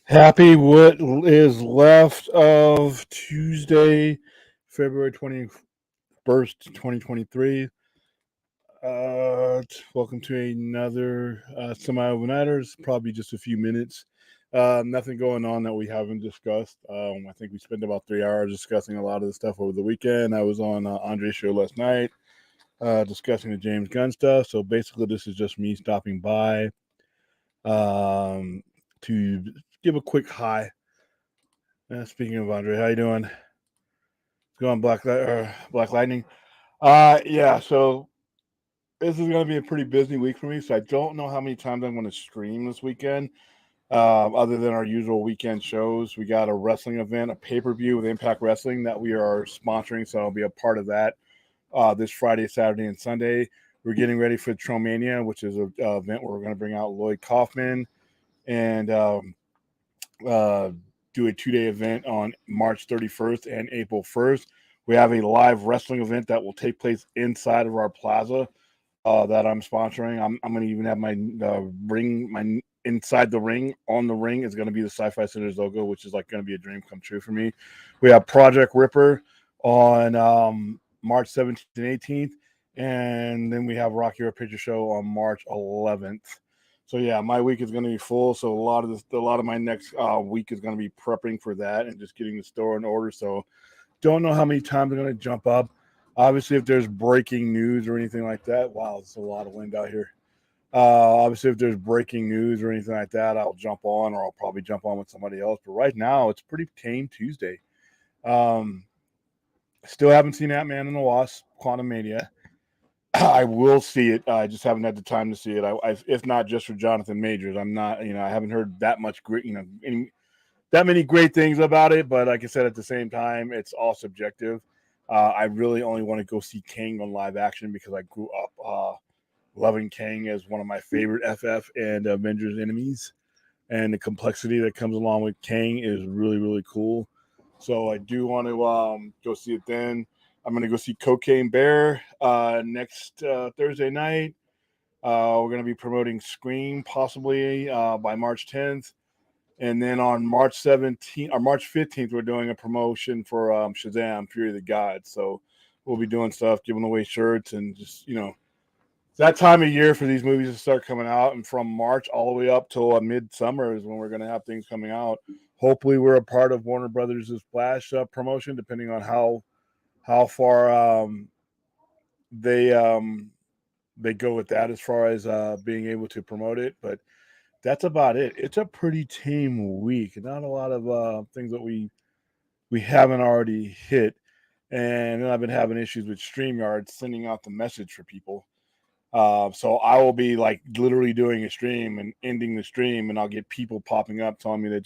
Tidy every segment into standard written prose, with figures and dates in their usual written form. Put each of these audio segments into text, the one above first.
Happy what is left of Tuesday, February 21st, 2023. Welcome to another semi-overnighters, probably just a few minutes. Nothing going on that we haven't discussed. I think we spent about 3 hours discussing a lot of the stuff over the weekend. I was on Andre's show last night discussing the James Gunn stuff. So basically, this is just me stopping by to give a quick hi. Speaking of Andre, how you doing? It's going Black Lightning. Yeah. So this is going to be a pretty busy week for me. So I don't know how many times I'm going to stream this weekend. Other than our usual weekend shows, we got a wrestling event, a pay-per-view with Impact Wrestling that we are sponsoring. So I'll be a part of that this Friday, Saturday, and Sunday. We're getting ready for Tromania, which is an event where we're going to bring out Lloyd Kaufman and do a 2-day event on March 31st and April 1st. We have a live wrestling event that will take place inside of our plaza that I'm sponsoring. I'm going to even have my ring, my inside the ring, on the ring is going to be the Sci-Fi Center's logo, which is like going to be a dream come true for me. We have Project Ripper on March 17th and 18th, and then we have Rocky Horror Picture Show on March 11th. So yeah, my week is going to be full. So a lot of my next week is going to be prepping for that and just getting the store in order. So don't know how many times I'm going to jump up. Obviously, if there's breaking news or anything like that, wow, there's a lot of wind out here. Obviously, if there's breaking news or anything like that, I'll jump on, or I'll probably jump on with somebody else. But right now, it's pretty tame Tuesday. Still haven't seen Ant-Man and the Wasp: Quantumania. I will see it. I just haven't had the time to see it. If not just for Jonathan Majors, I'm not. I haven't heard that much great. That many great things about it. But like I said, at the same time, it's all subjective. I really only want to go see Kang on live action because I grew up loving Kang as one of my favorite FF and Avengers enemies, and the complexity that comes along with Kang is really really cool. So I do want to go see it then. I'm going to go see Cocaine Bear next Thursday night. We're going to be promoting Scream possibly by March 10th. And then on March 17th or March 15th, we're doing a promotion for Shazam, Fury of the Gods. So we'll be doing stuff, giving away shirts, and just, that time of year for these movies to start coming out. And from March all the way up till midsummer is when we're going to have things coming out. Hopefully we're a part of Warner Brothers' Flash promotion, depending on how far they go with that as far as being able to promote it. But that's about it. It's a pretty tame week. Not a lot of things that we haven't already hit. And then I've been having issues with StreamYard sending out the message for people. So I will be like literally doing a stream and ending the stream, and I'll get people popping up telling me that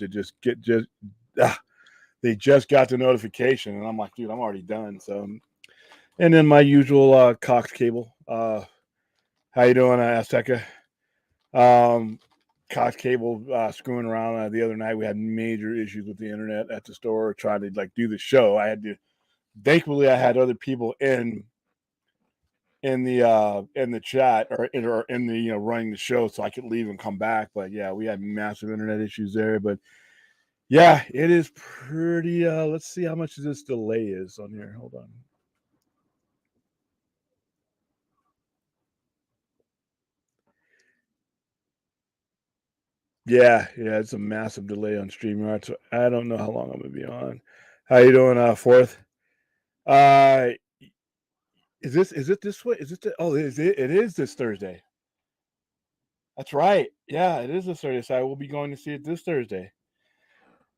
they just got the notification, and I'm like, dude, I'm already done. So, and then my usual Cox cable. How you doing, Azteca? Cox cable screwing around the other night. We had major issues with the internet at the store trying to like do the show. I had to. Thankfully, I had other people in the chat or in the running the show, so I could leave and come back. But yeah, we had massive internet issues there. But yeah, it is pretty. Let's see how much this delay is on here. Hold on. Yeah, it's a massive delay on StreamYard, so I don't know how long I'm gonna be on. How you doing, Fourth? Uh, is it this way? Is it? It is this Thursday. That's right. Yeah, it is this Thursday. So I will be going to see it this Thursday.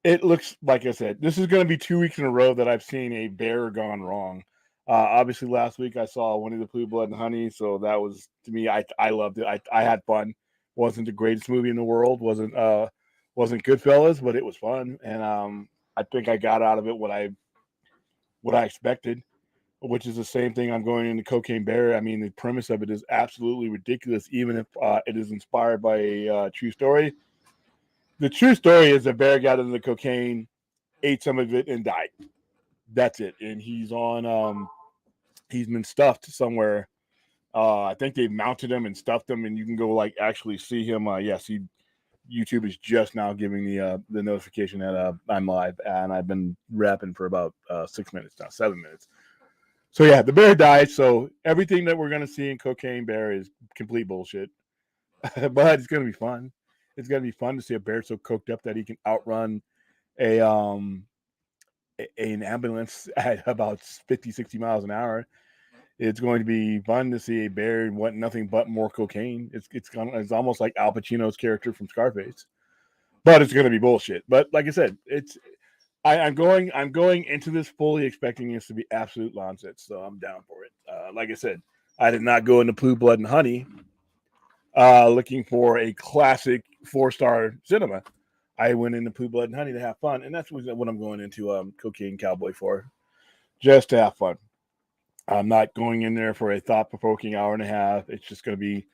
It looks like I said, this is going to be 2 weeks in a row that I've seen a bear gone wrong. Obviously, last week I saw Winnie the Pooh, Blood and Honey, so that was to me. I loved it. I had fun. Wasn't the greatest movie in the world. Wasn't Goodfellas, but it was fun, and I think I got out of it what I expected, which is the same thing I'm going into Cocaine Bear. I mean, the premise of it is absolutely ridiculous, even if it is inspired by a true story. The true story is a bear got into the cocaine, ate some of it, and died. That's it. And he's been stuffed somewhere. I think they mounted him and stuffed him, and you can go like actually see him. Yes, YouTube is just now giving the notification that I'm live, and I've been rapping for about 6 minutes now, 7 minutes. So yeah, the bear died. So everything that we're gonna see in Cocaine Bear is complete bullshit. But it's gonna be fun. It's gonna be fun to see a bear so coked up that he can outrun an ambulance at about 50, 60 miles an hour. It's going to be fun to see a bear want nothing but more cocaine. It's almost like Al Pacino's character from Scarface, but it's going to be bullshit. But like I said, I'm going into this fully expecting this to be absolute nonsense. So I'm down for it. Like I said, I did not go into Blue Blood and Honey looking for a classic 4-star cinema. I went into Blue Blood and Honey to have fun, and that's what I'm going into Cocaine Cowboy for, just to have fun. I'm not going in there for a thought-provoking hour and a half. It's just going to be,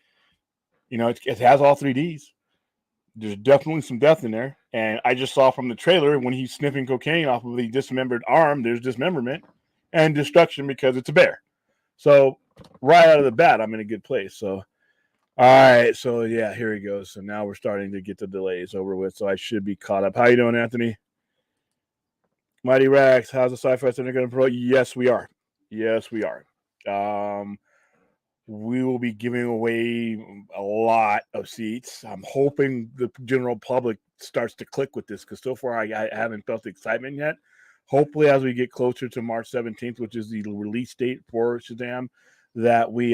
it has all 3Ds. There's definitely some death in there. And I just saw from the trailer when he's sniffing cocaine off of the dismembered arm, there's dismemberment and destruction because it's a bear. So right out of the bat, I'm in a good place. So, all right. So, yeah, here he goes. So now we're starting to get the delays over with. So I should be caught up. How you doing, Anthony? Mighty Rax, how's the Sci-Fi Center going to promote? Yes, we are. Yes, we are. We will be giving away a lot of seats. I'm hoping the general public starts to click with this because so far I haven't felt the excitement yet. Hopefully, as we get closer to March 17th, which is the release date for Shazam, that we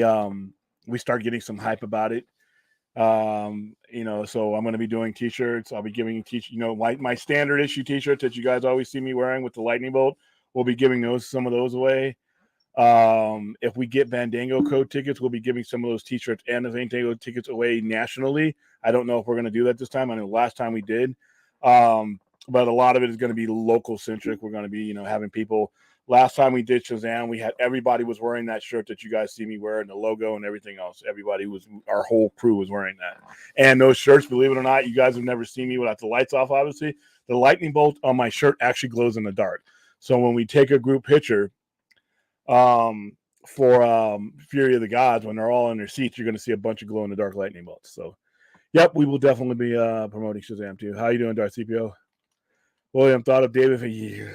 start getting some hype about it. So I'm going to be doing T-shirts. I'll be giving my standard issue T-shirts that you guys always see me wearing with the lightning bolt. We'll be giving some of those away. If we get Fandango code tickets, we'll be giving some of those T-shirts and the Fandango tickets away nationally. I don't know if we're going to do that this time. I know last time we did, but a lot of it is going to be local centric. We're going to be, having people. Last time we did Shazam, we had everybody was wearing that shirt that you guys see me wear and the logo and everything else. Our whole crew was wearing that. And those shirts, believe it or not, you guys have never seen me without the lights off, obviously. The lightning bolt on my shirt actually glows in the dark. So when we take a group picture, for Fury of the Gods, when they're all in their seats, you're going to see a bunch of glow-in-the-dark lightning bolts. So, yep, we will definitely be promoting Shazam too. How you doing, Darth CPO? William, thought of David for you.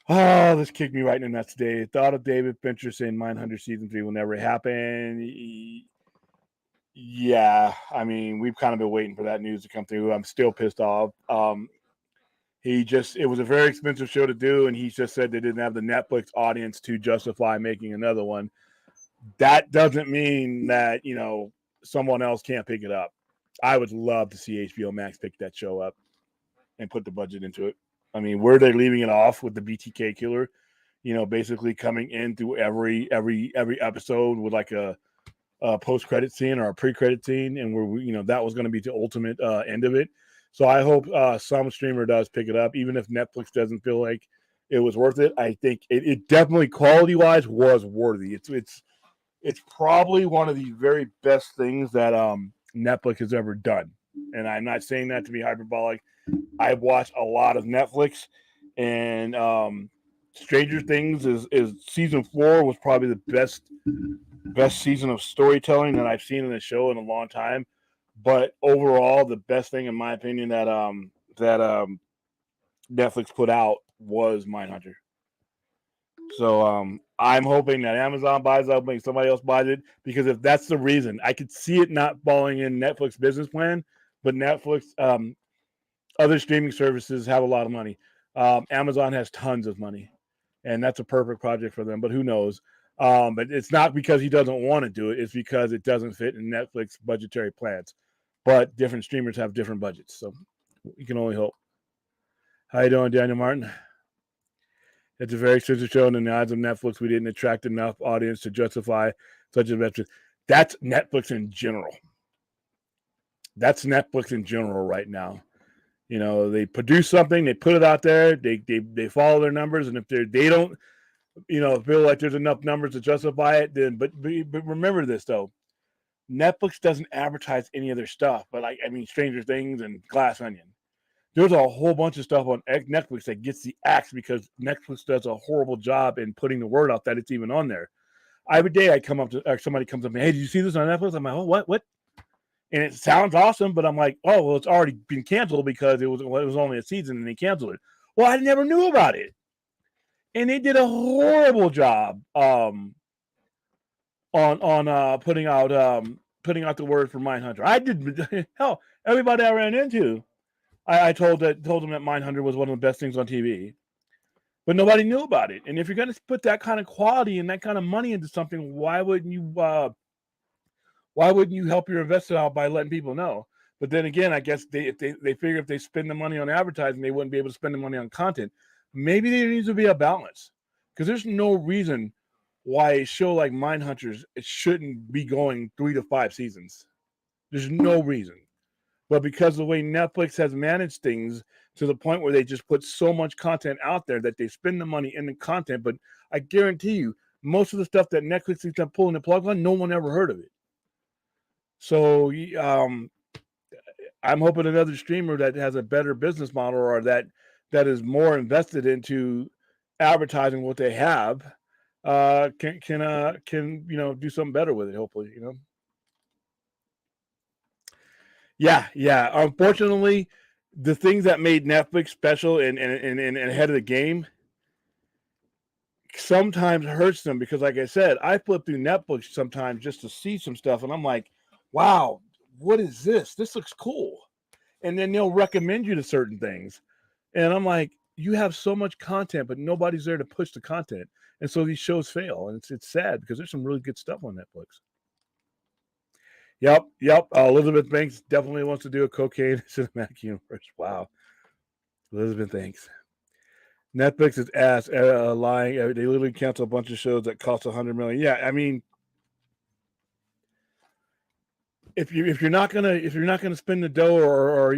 Oh, this kicked me right in the nuts today. Thought of David Fincher saying Mindhunter Season 3 will never happen. Yeah, I mean, we've kind of been waiting for that news to come through. I'm still pissed off. It was a very expensive show to do, and he just said they didn't have the Netflix audience to justify making another one. That doesn't mean that, someone else can't pick it up. I would love to see HBO Max pick that show up and put the budget into it. I mean, where they're leaving it off with the BTK killer, basically coming in through every episode with like a post-credit scene or a pre-credit scene, and where that was going to be the ultimate end of it. So I hope some streamer does pick it up, even if Netflix doesn't feel like it was worth it. I think it definitely quality-wise was worthy. It's probably one of the very best things that Netflix has ever done. And I'm not saying that to be hyperbolic. I've watched a lot of Netflix, and Stranger Things is season 4 was probably the best season of storytelling that I've seen in the show in a long time. But overall, the best thing, in my opinion, that Netflix put out was Mindhunter. So I'm hoping that Amazon buys it, maybe somebody else buys it, because if that's the reason, I could see it not falling in Netflix business plan. But Netflix, other streaming services have a lot of money. Amazon has tons of money, and that's a perfect project for them. But who knows? But it's not because he doesn't want to do it. It's because it doesn't fit in Netflix budgetary plans. But different streamers have different budgets, so you can only hope. How you doing, Daniel Martin? It's a very expensive show, and in the eyes of Netflix, we didn't attract enough audience to justify such investment. That's Netflix in general. That's Netflix in general right now. They produce something, they put it out there, they follow their numbers, and if they don't, feel like there's enough numbers to justify it, then but remember this though. Netflix doesn't advertise any of their stuff, but Stranger Things and Glass Onion. There's a whole bunch of stuff on Netflix that gets the axe because Netflix does a horrible job in putting the word out that it's even on there. Every day I come up to somebody comes up to me, hey, did you see this on Netflix? I'm like, oh, what? And it sounds awesome, but I'm like, oh, well, it's already been canceled because it was only a season and they canceled it. Well, I never knew about it. And they did a horrible job on putting out the word for Mindhunter. I did hell, everybody I ran into, I told them that Mindhunter was one of the best things on TV. But nobody knew about it. And if you're going to put that kind of quality and that kind of money into something, why wouldn't you help your investor out by letting people know? But then again, I guess they figure if they spend the money on advertising, they wouldn't be able to spend the money on content. Maybe there needs to be a balance, because there's no reason why a show like Mindhunters it shouldn't be going 3 to 5 seasons. There's no reason. But because of the way Netflix has managed things to the point where they just put so much content out there that they spend the money in the content, but I guarantee you, most of the stuff that Netflix is pulling the plug on, no one ever heard of it. So I'm hoping another streamer that has a better business model or that is more invested into advertising what they have can do something better with it. Hopefully, Yeah. Unfortunately, the things that made Netflix special and ahead of the game sometimes hurts them, because, like I said, I flip through Netflix sometimes just to see some stuff, and I'm like, wow, what is this? This looks cool. And then they'll recommend you to certain things. And I'm like, you have so much content, but nobody's there to push the content. And so these shows fail. And it's sad because there's some really good stuff on Netflix. Yep. Elizabeth Banks definitely wants to do a cocaine cinematic universe. Wow. Elizabeth, thanks. Netflix is ass lying. They literally cancel a bunch of shows that cost $100 million. Yeah, I mean, if you're not gonna spend the dough or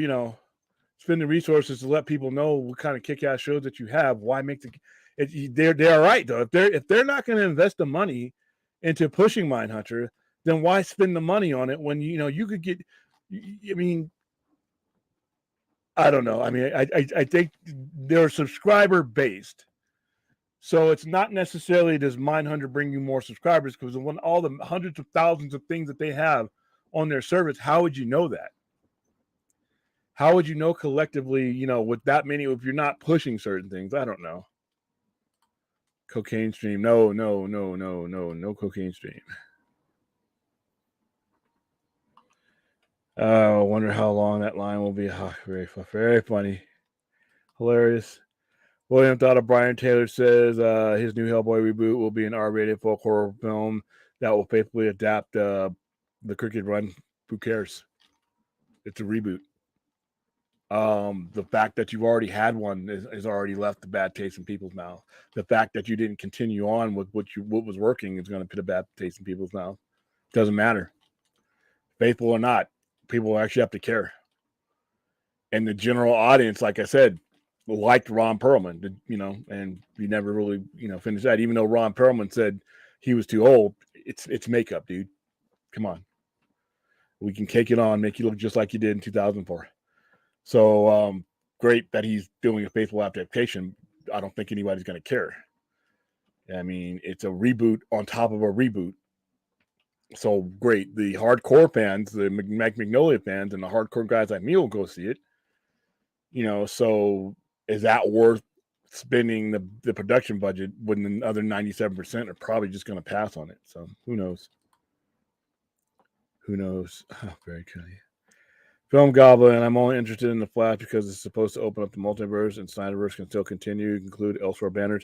spend the resources to let people know what kind of kick-ass shows that you have, why make they're right though. If they're not going to invest the money into pushing Mindhunter, then why spend the money on it when you could get? I mean, I don't know. I mean, I think they're subscriber based, so it's not necessarily does Mindhunter bring you more subscribers, because when all the hundreds of thousands of things that they have on their service, how would you know that? How would you know collectively, with that many, if you're not pushing certain things? I don't know. Cocaine stream. No cocaine stream. I wonder how long that line will be. Oh, very funny. Hilarious. William thought of Brian Taylor says his new Hellboy reboot will be an R-rated folk horror film that will faithfully adapt the Crooked Run. Who cares? It's a reboot. The fact that you've already had one is already left the bad taste in people's mouth. The fact that you didn't continue on with what was working is going to put a bad taste in people's mouth. Doesn't matter, faithful or not, people actually have to care. And the general audience, like I said, liked Ron Perlman, and he never really, finished that. Even though Ron Perlman said he was too old, it's makeup, dude. Come on, we can cake it on, make you look just like you did in 2004. So great that he's doing a faithful adaptation. I don't think anybody's going to care. I mean, it's a reboot on top of a reboot. So great. The hardcore fans, the Mike Mignola fans, and the hardcore guys like me will go see it. So is that worth spending the production budget when the other 97% are probably just going to pass on it? So who knows? Oh, very cool. Film Goblin, I'm only interested in The Flash because it's supposed to open up the multiverse, and Snyderverse can still continue, include elsewhere banners.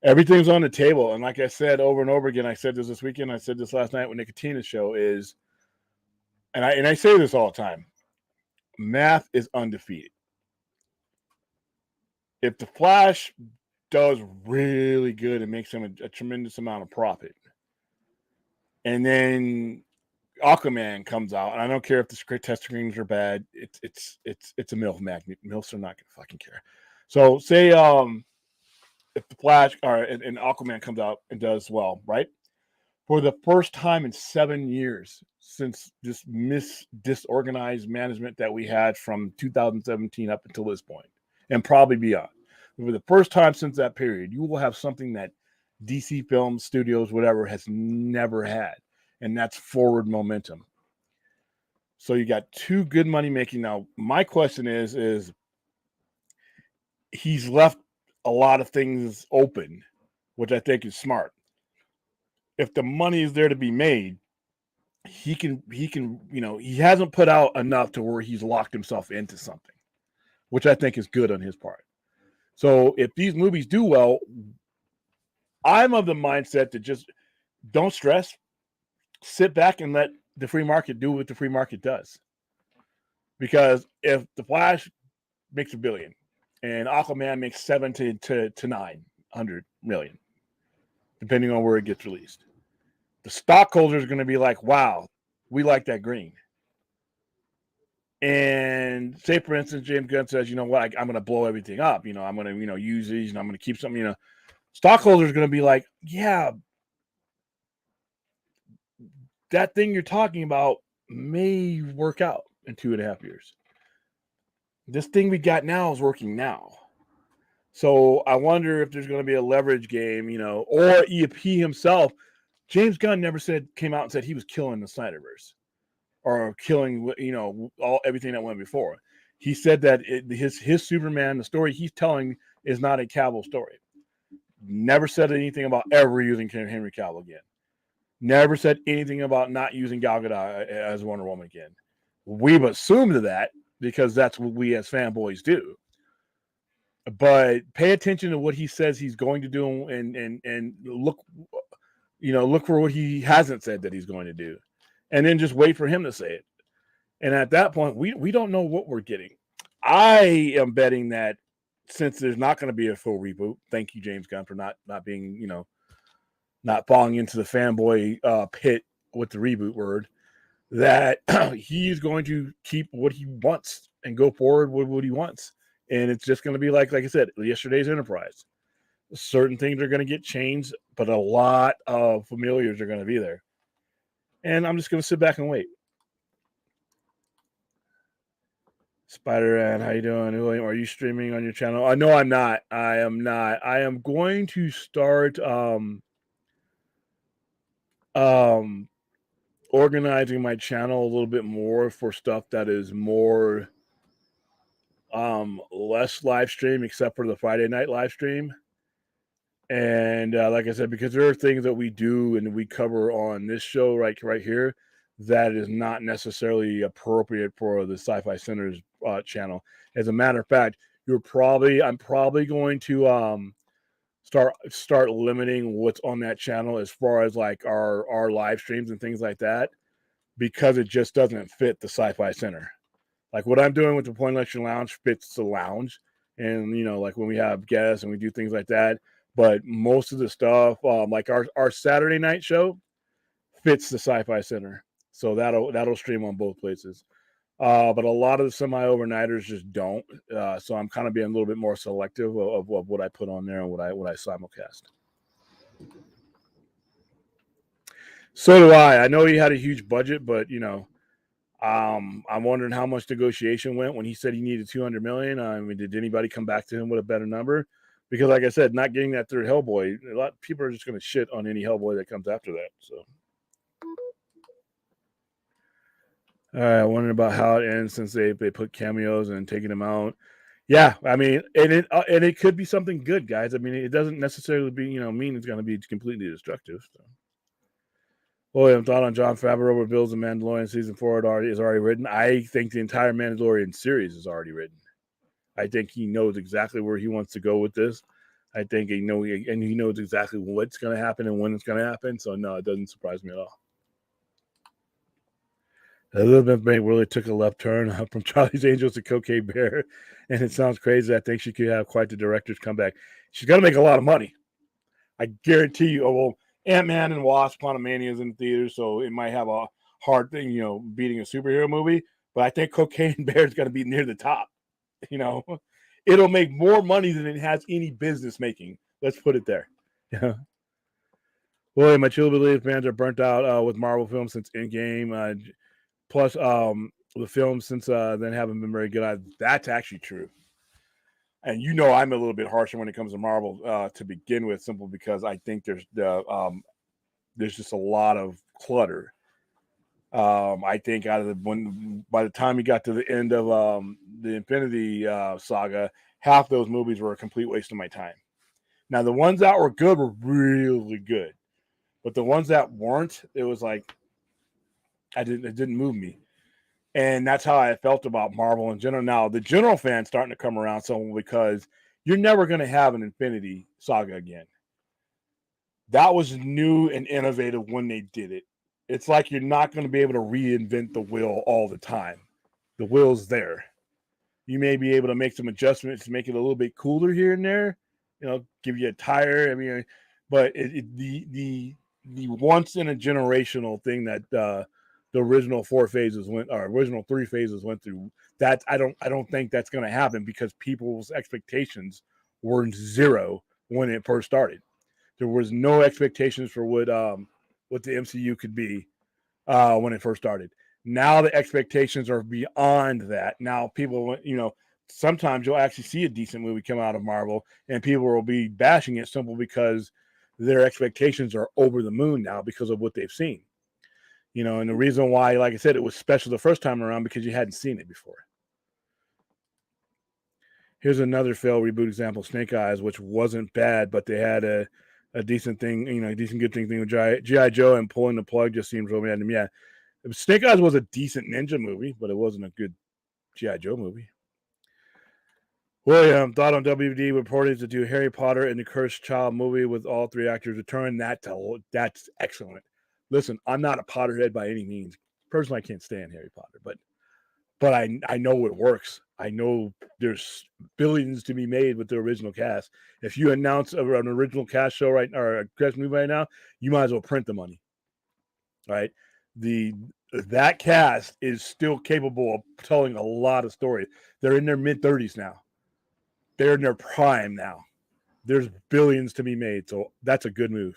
Everything's on the table, and like I said over and over again, I said this weekend, I said this last night with Nicotina's show is, and I say this all the time, math is undefeated. If The Flash does really good and makes him a tremendous amount of profit, and then Aquaman comes out, and I don't care if the test screens are bad. It's a MILF magnet. MILFs are not gonna fucking care. So say if the Flash and Aquaman comes out and does well, right? For the first time in 7 years since this disorganized management that we had from 2017 up until this point, and probably beyond, for the first time since that period, you will have something that DC Film Studios, whatever, has never had. And that's forward momentum. So you got two good money making. Now, my question is he's left a lot of things open, which I think is smart. If the money is there to be made, he can, he hasn't put out enough to where he's locked himself into something, which I think is good on his part. So if these movies do well, I'm of the mindset to just don't stress, sit back and let the free market do what the free market does. Because if The Flash makes $1 billion and Aquaman makes 700 to 900 million, depending on where it gets released, the stockholders are going to be like, wow, we like that green. And say, for instance, James Gunn says, you know what, I'm going to blow everything up. I'm going to, use these and I'm going to keep something, stockholders are going to be like, yeah, that thing you're talking about may work out in 2.5 years. This thing we got now is working now. So I wonder if there's going to be a leverage game, or he himself. James Gunn never came out and said he was killing the Snyderverse or killing, everything that went before. He said that his Superman, the story he's telling, is not a Cavill story. Never said anything about ever using Henry Cavill again. Never said anything about not using Gal Gadot as Wonder Woman again. We've assumed that because that's what we as fanboys do. But pay attention to what he says he's going to do and look for what he hasn't said that he's going to do. And then just wait for him to say it. And at that point, we don't know what we're getting. I am betting that since there's not going to be a full reboot, thank you, James Gunn, for not being, not falling into the fanboy pit with the reboot word, that he's going to keep what he wants and go forward with what he wants. And it's just going to be like I said, yesterday's Enterprise. Certain things are going to get changed, but a lot of familiars are going to be there. And I'm just going to sit back and wait. Spider-Man, how you doing? Are you streaming on your channel? No, I'm not. I am not. I am going to start organizing my channel a little bit more for stuff that is more less live stream, except for the Friday night live stream. And like I said, because there are things that we do and we cover on this show right here that is not necessarily appropriate for the Sci-Fi Center's channel. As a matter of fact, I'm probably going to start limiting what's on that channel as far as like our live streams and things like that, because it just doesn't fit the Sci-Fi Center. Like what I'm doing with the Point Lecture Lounge fits the lounge, and like when we have guests and we do things like that. But most of the stuff, like our Saturday night show, fits the Sci-Fi Center, so that'll stream on both places. But a lot of the semi-overnighters just don't. So I'm kind of being a little bit more selective of what I put on there and what I simulcast. So do I. I know he had a huge budget, but I'm wondering how much negotiation went when he said he needed $200 million. I mean, did anybody come back to him with a better number? Because, like I said, not getting that third Hellboy, a lot of people are just going to shit on any Hellboy that comes after that. So, all right, I wondering about how it ends since they put cameos and taking them out. Yeah, I mean, and it could be something good, guys. I mean, it doesn't necessarily mean it's going to be completely destructive. So. William, thought on Jon Favreau reveals the Mandalorian season 4 is already written. I think the entire Mandalorian series is already written. I think he knows exactly where he wants to go with this. I think he knows exactly what's going to happen and when it's going to happen. So no, it doesn't surprise me at all. Elizabeth Bank really took a left turn from Charlie's Angels to Cocaine Bear, and it sounds crazy. I think she could have quite the director's comeback. She's got to make a lot of money. I guarantee you. Oh, well, Ant-Man and Wasp: Quantumania is in theaters, so it might have a hard thing, beating a superhero movie. But I think Cocaine Bear is going to be near the top. It'll make more money than it has any business making. Let's put it there. Yeah. William, I truly believe fans are burnt out with Marvel films since Endgame. Plus, the films since then haven't been very good. That's actually true. And I'm a little bit harsher when it comes to Marvel to begin with, simply because I think there's just a lot of clutter. I think by the time you got to the end of the Infinity Saga, half those movies were a complete waste of my time. Now the ones that were good were really good, but the ones that weren't, it was like it didn't move me. And that's how I felt about Marvel in general. Now the general fan's starting to come around some because you're never going to have an Infinity Saga again. That was new and innovative when they did it. It's like you're not going to be able to reinvent the wheel all the time. The wheel's there. You may be able to make some adjustments to make it a little bit cooler here and there. Give you a tire. I mean, but the once in a generational thing that the original 4 phases original 3 phases went through. That I don't think that's going to happen because people's expectations were zero when it first started. There was no expectations for what the MCU could be when it first started. Now the expectations are beyond that. Now people, sometimes you'll actually see a decent movie come out of Marvel, and people will be bashing it simply because their expectations are over the moon now because of what they've seen. And the reason why, like I said, it was special the first time around because you hadn't seen it before. Here's another failed reboot example, Snake Eyes, which wasn't bad, but they had a decent thing, a decent good thing with G.I. Joe, and pulling the plug just seems really random. Yeah, Snake Eyes was a decent ninja movie, but it wasn't a good G.I. Joe movie. William thought on WD reported to do Harry Potter and the Cursed Child movie with all 3 actors return. That's excellent. Listen, I'm not a Potterhead by any means. Personally, I can't stand Harry Potter, but I know it works. I know there's billions to be made with the original cast. If you announce an original cast show or a cast movie right now, you might as well print the money. Right? That cast is still capable of telling a lot of stories. They're in their mid-30s now. They're in their prime now. There's billions to be made, so that's a good move.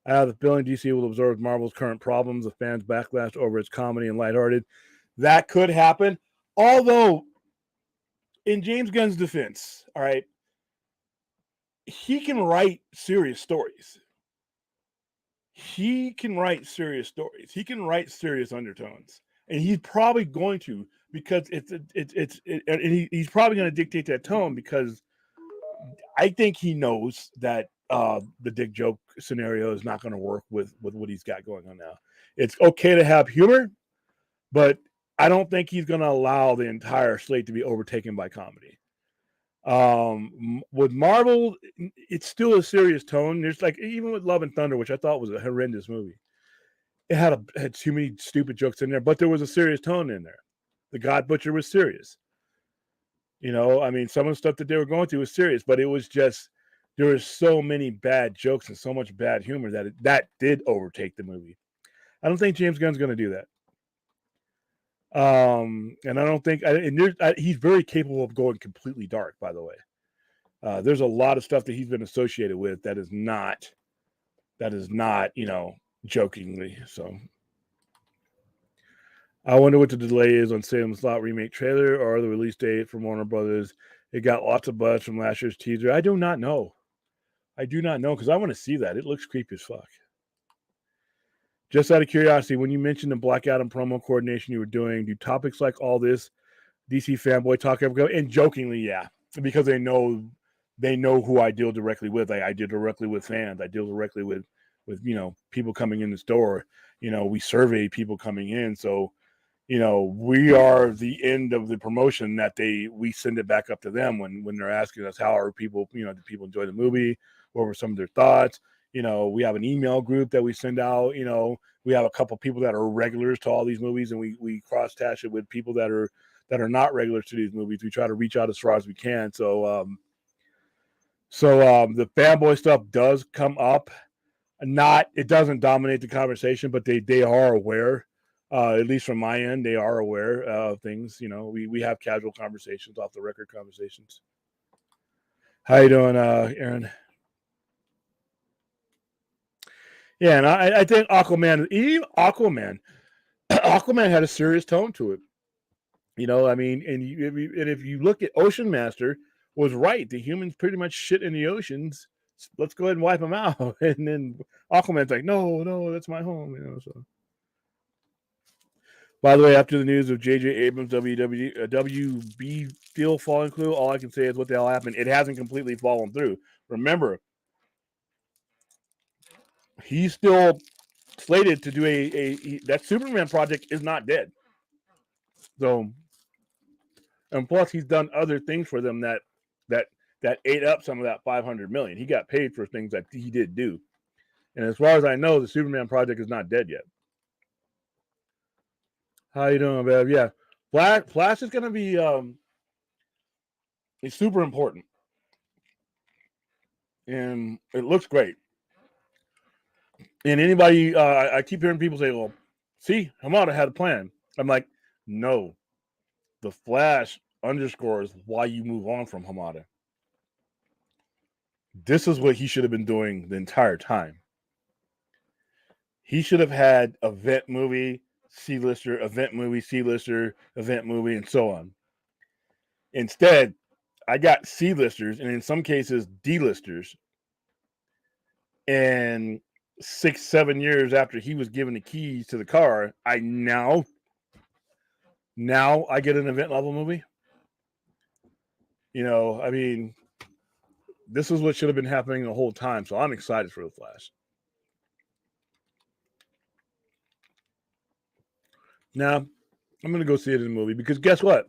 I have the feeling DC will absorb Marvel's current problems, the fans' backlash over its comedy and lighthearted. That could happen. Although, in James Gunn's defense, all right, he can write serious stories. He can write serious stories. He can write serious undertones, and he's probably going to because he's probably going to dictate that tone because I think he knows that the dick joke scenario is not going to work with what he's got going on now. It's okay to have humor, but I don't think he's going to allow the entire slate to be overtaken by comedy. With Marvel, it's still a serious tone. There's like even with Love and Thunder, which I thought was a horrendous movie. It had too many stupid jokes in there, but there was a serious tone in there. The God Butcher was serious. I mean, some of the stuff that they were going through was serious, but it was just there were so many bad jokes and so much bad humor that did overtake the movie. I don't think James Gunn's going to do that. And I don't think, he's very capable of going completely dark, by the way. There's a lot of stuff that he's been associated with that is not, jokingly. So I wonder what the delay is on Salem's Lot remake trailer or the release date from Warner Brothers. It got lots of buzz from last year's teaser. I do not know because I want to see that. It looks creepy as fuck. Just out of curiosity, when you mentioned the Black Adam promo coordination you were doing, do topics like all this DC fanboy talk ever go? And jokingly, yeah, because they know who I deal directly with. I deal directly with fans. I deal directly with people coming in the store. We survey people coming in, so we are the end of the promotion that we send it back up to them when they're asking us how are people, do people enjoy the movie? What were some of their thoughts? We have an email group that we send out. We have a couple people that are regulars to all these movies, and we cross-tash it with people that are not regulars to these movies. We try to reach out as far as we can. So the fanboy stuff does come up. It doesn't dominate the conversation, but they are aware. At least from my end, they are aware of things. We have casual conversations, off the record conversations. How you doing, Aaron? Yeah, and I think Aquaman had a serious tone to it. I mean, and if you look at Ocean Master, was right. The humans pretty much shit in the oceans. Let's go ahead and wipe them out. And then Aquaman's like, no, that's my home. So By the way, after the news of J.J. Abrams' WB deal falling through, all I can say is what the hell happened. It hasn't completely fallen through. Remember, he's still slated to do that Superman project is not dead. So, and plus he's done other things for them that ate up some of that $500 million. He got paid for things that he did do. And as far as I know, the Superman project is not dead yet. How you doing, Bev? Yeah. Flash is going to be it's super important. And it looks great. And anybody, I keep hearing people say, well, see, Hamada had a plan. I'm like, no. The Flash underscores why you move on from Hamada. This is what he should have been doing the entire time. He should have had event movie, C-lister, event movie, C-lister, event movie, and so on. Instead, I got C-listers, and in some cases, D-listers. And 6-7 years after he was given the keys to the car, I now I get an event level movie. You know, I mean, this is what should have been happening the whole time. So I'm excited for the Flash. Now, I'm going to go see it in the movie because guess what?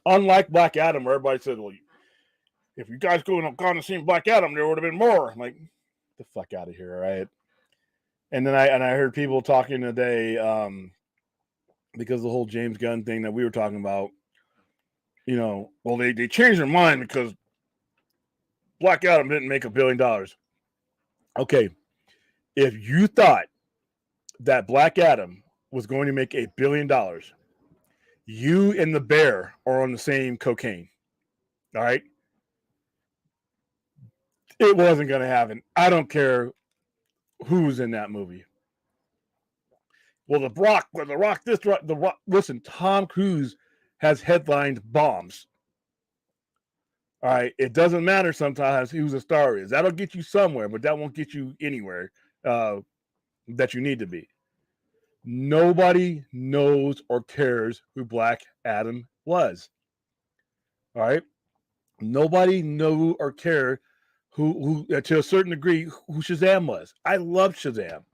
Unlike Black Adam, where everybody said, well, if you guys go and gone and seen Black Adam, there would have been more. I'm like, get the fuck out of here, all right? And then I heard people talking today because the whole James Gunn thing that we were talking about, you know, well, they changed their mind because Black Adam didn't make $1 billion. Okay, if you thought that Black Adam was going to make $1 billion, you and the Bear are on the same cocaine. All right? It wasn't going to happen. I don't care who's in that movie. Well, The Rock, listen, Tom Cruise has headlined bombs. All right, it doesn't matter sometimes who the star is. That'll get you somewhere, but that won't get you anywhere that you need to be. Nobody knows or cares who Black Adam was. All right, nobody knew or cared who to a certain degree who Shazam was. I love Shazam.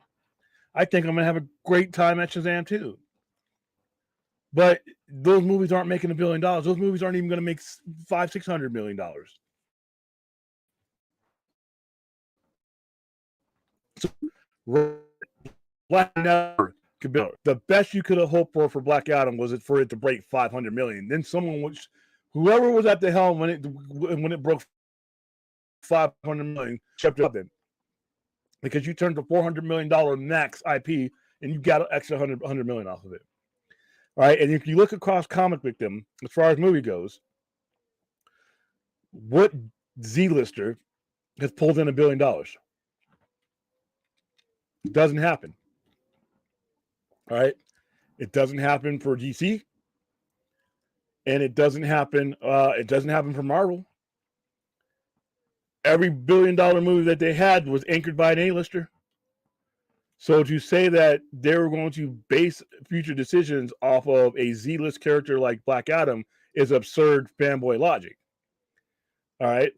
I think I'm gonna have a great time at Shazam too. But those movies aren't making $1 billion. Those movies aren't even going to make $500-600 million. So, Black Adam, the best you could have hoped for Black Adam was for it to break $500 million. Then whoever was at the helm when it broke $500 million, kept it up then, because you turned the $400 million max IP and you got an extra $100 million off of it. All right, and if you look across Comic Victim, as far as movie goes, what Z-lister has pulled in $1 billion? It doesn't happen. All right, it doesn't happen for DC, and it doesn't happen. It doesn't happen for Marvel. Every $1 billion movie that they had was anchored by an A-lister. So to say that they were going to base future decisions off of a Z-list character like Black Adam is absurd fanboy logic. All right.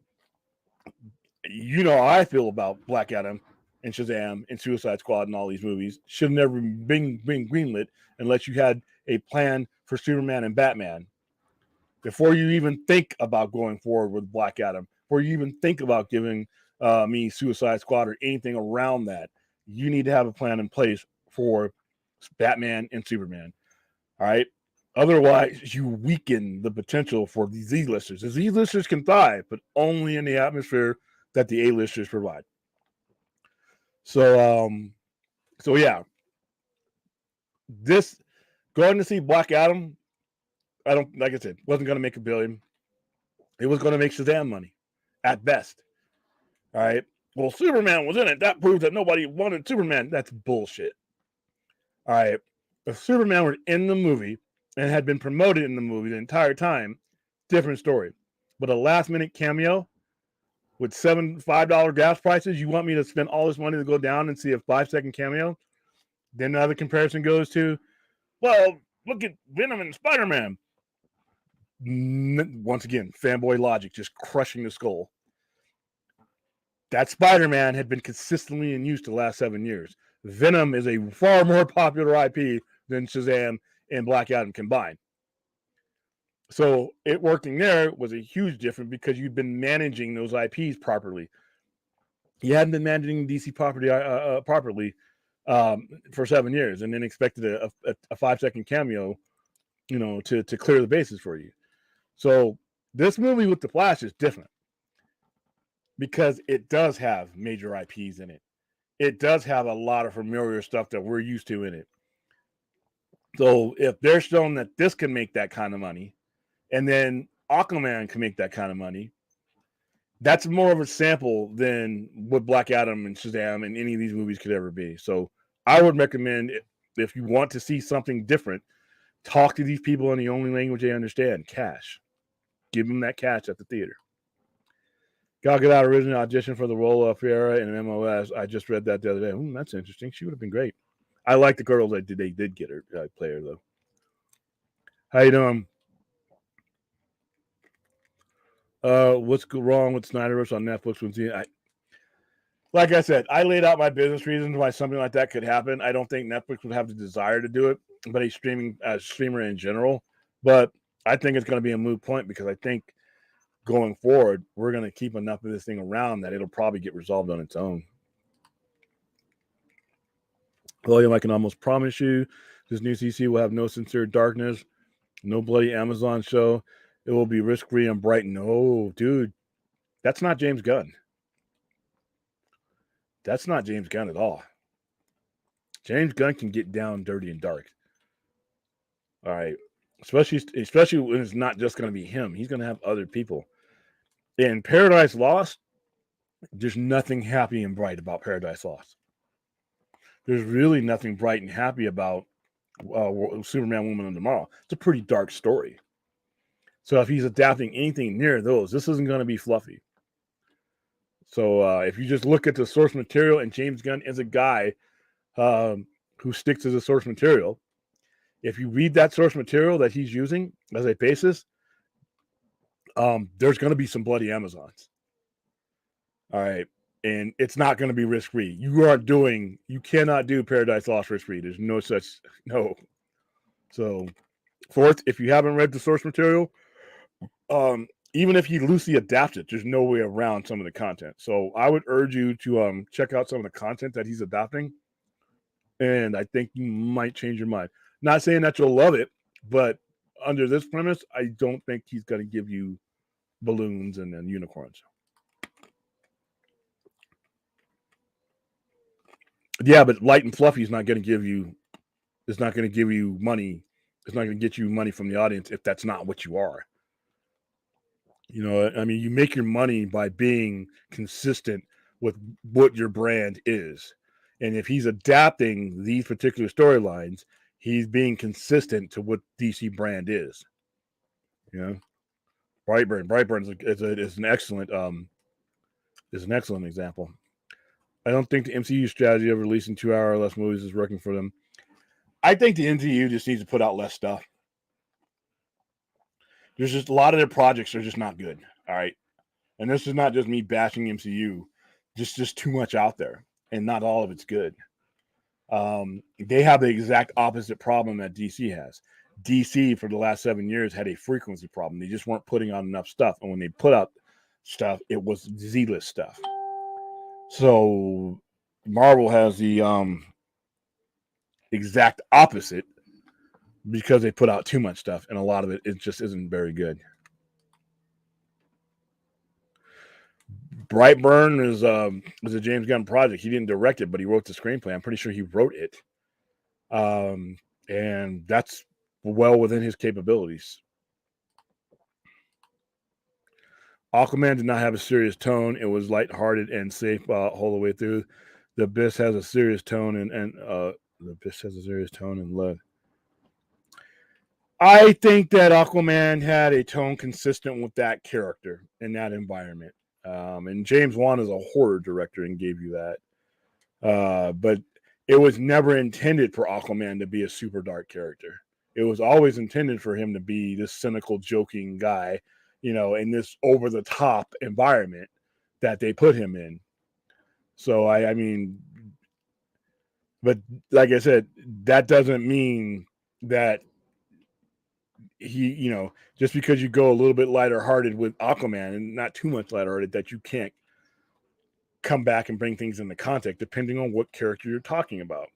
You know how I feel about Black Adam and Shazam and Suicide Squad and all these movies. Should have never been greenlit unless you had a plan for Superman and Batman. Before you even think about going forward with Black Adam, before you even think about giving me Suicide Squad or anything around that, you need to have a plan in place for Batman and Superman. All right. Otherwise, you weaken the potential for the Z-listers. The Z-listers can thrive, but only in the atmosphere that the A-listers provide. So yeah. This going to see Black Adam, like I said, wasn't going to make $1 billion. It was going to make Shazam money at best. All right. Well, Superman was in it. That proves that nobody wanted Superman. That's bullshit. All right. If Superman were in the movie and had been promoted in the movie the entire time, different story. But a last-minute cameo with $5 gas prices, you want me to spend all this money to go down and see a 5-second cameo? Then another comparison goes to Well, look at Venom and Spider-Man. Once again, fanboy logic, just crushing the skull. That Spider-Man had been consistently in use the last 7 years. Venom is a far more popular IP than Shazam and Black Adam combined. So it working there was a huge difference because you've been managing those IPs properly. You hadn't been managing DC property properly for 7 years, and then expected a 5-second cameo, to clear the bases for you. So this movie with the Flash is different because it does have major IPs in it. It does have a lot of familiar stuff that we're used to in it. So if they're showing that this can make that kind of money, and then Aquaman can make that kind of money, that's more of a sample than what Black Adam and Shazam and any of these movies could ever be. So I would recommend, if you want to see something different, talk to these people in the only language they understand, cash. Give them that cash at the theater. Gal Gadot originally auditioned for the role of Fiera in MOS. I just read that the other day. That's interesting. She would have been great. I like the girls that they did get her play her though. How you doing? What's wrong with Snyderverse on Netflix? Like I said, I laid out my business reasons why something like that could happen. I don't think Netflix would have the desire to do it, but a streamer in general. But I think it's going to be a moot point because I think going forward, we're going to keep enough of this thing around that it'll probably get resolved on its own. William, I can almost promise you this new CC will have no sincere darkness, no bloody Amazon show. It will be risk-free and bright. No, dude, that's not James Gunn. That's not James Gunn at all. James Gunn can get down dirty and dark. All right. Especially when it's not just going to be him. He's going to have other people. In Paradise Lost, there's nothing happy and bright about Paradise Lost. There's really nothing bright and happy about Superman, Woman, and Tomorrow. It's a pretty dark story. So if he's adapting anything near those, this isn't going to be fluffy. So if you just look at the source material, and James Gunn is a guy who sticks to the source material, if you read that source material that he's using as a basis, there's going to be some bloody Amazons. All right. And it's not going to be risk-free. You cannot do Paradise Lost risk-free. There's no. So, fourth, if you haven't read the source material, even if you loosely adapt it, there's no way around some of the content. So I would urge you to check out some of the content that he's adapting. And I think you might change your mind. Not saying that you'll love it, but under this premise, I don't think he's going to give you balloons and unicorns. Yeah, but light and fluffy is not going to give you. It's not going to give you money. It's not going to get you money from the audience if that's not what you are. You make your money by being consistent with what your brand is. And if he's adapting these particular storylines, he's being consistent to what DC brand is. Brightburn is an excellent example. I don't think the MCU strategy of releasing 2-hour or less movies is working for them. I think the MCU just needs to put out less stuff. There's just a lot of their projects are just not good. All right. And this is not just me bashing MCU, just too much out there, and not all of it's good. They have the exact opposite problem that DC has. DC for the last 7 years had a frequency problem. They just weren't putting out enough stuff. And when they put out stuff, it was Z-list stuff. So Marvel has the exact opposite because they put out too much stuff, and a lot of it just isn't very good. Brightburn is a James Gunn project. He didn't direct it, but he wrote the screenplay. I'm pretty sure he wrote it. And that's well within his capabilities. Aquaman did not have a serious tone. It was lighthearted and safe all the way through. The Abyss has a serious tone, and the Abyss has a serious tone and love. I think that Aquaman had a tone consistent with that character in that environment. And James Wan is a horror director and gave you that. But it was never intended for Aquaman to be a super dark character. It was always intended for him to be this cynical, joking guy, in this over the top environment that they put him in. So I mean, but like I said, that doesn't mean that he, just because you go a little bit lighter hearted with Aquaman and not too much lighter hearted, that you can't come back and bring things into context depending on what character you're talking about.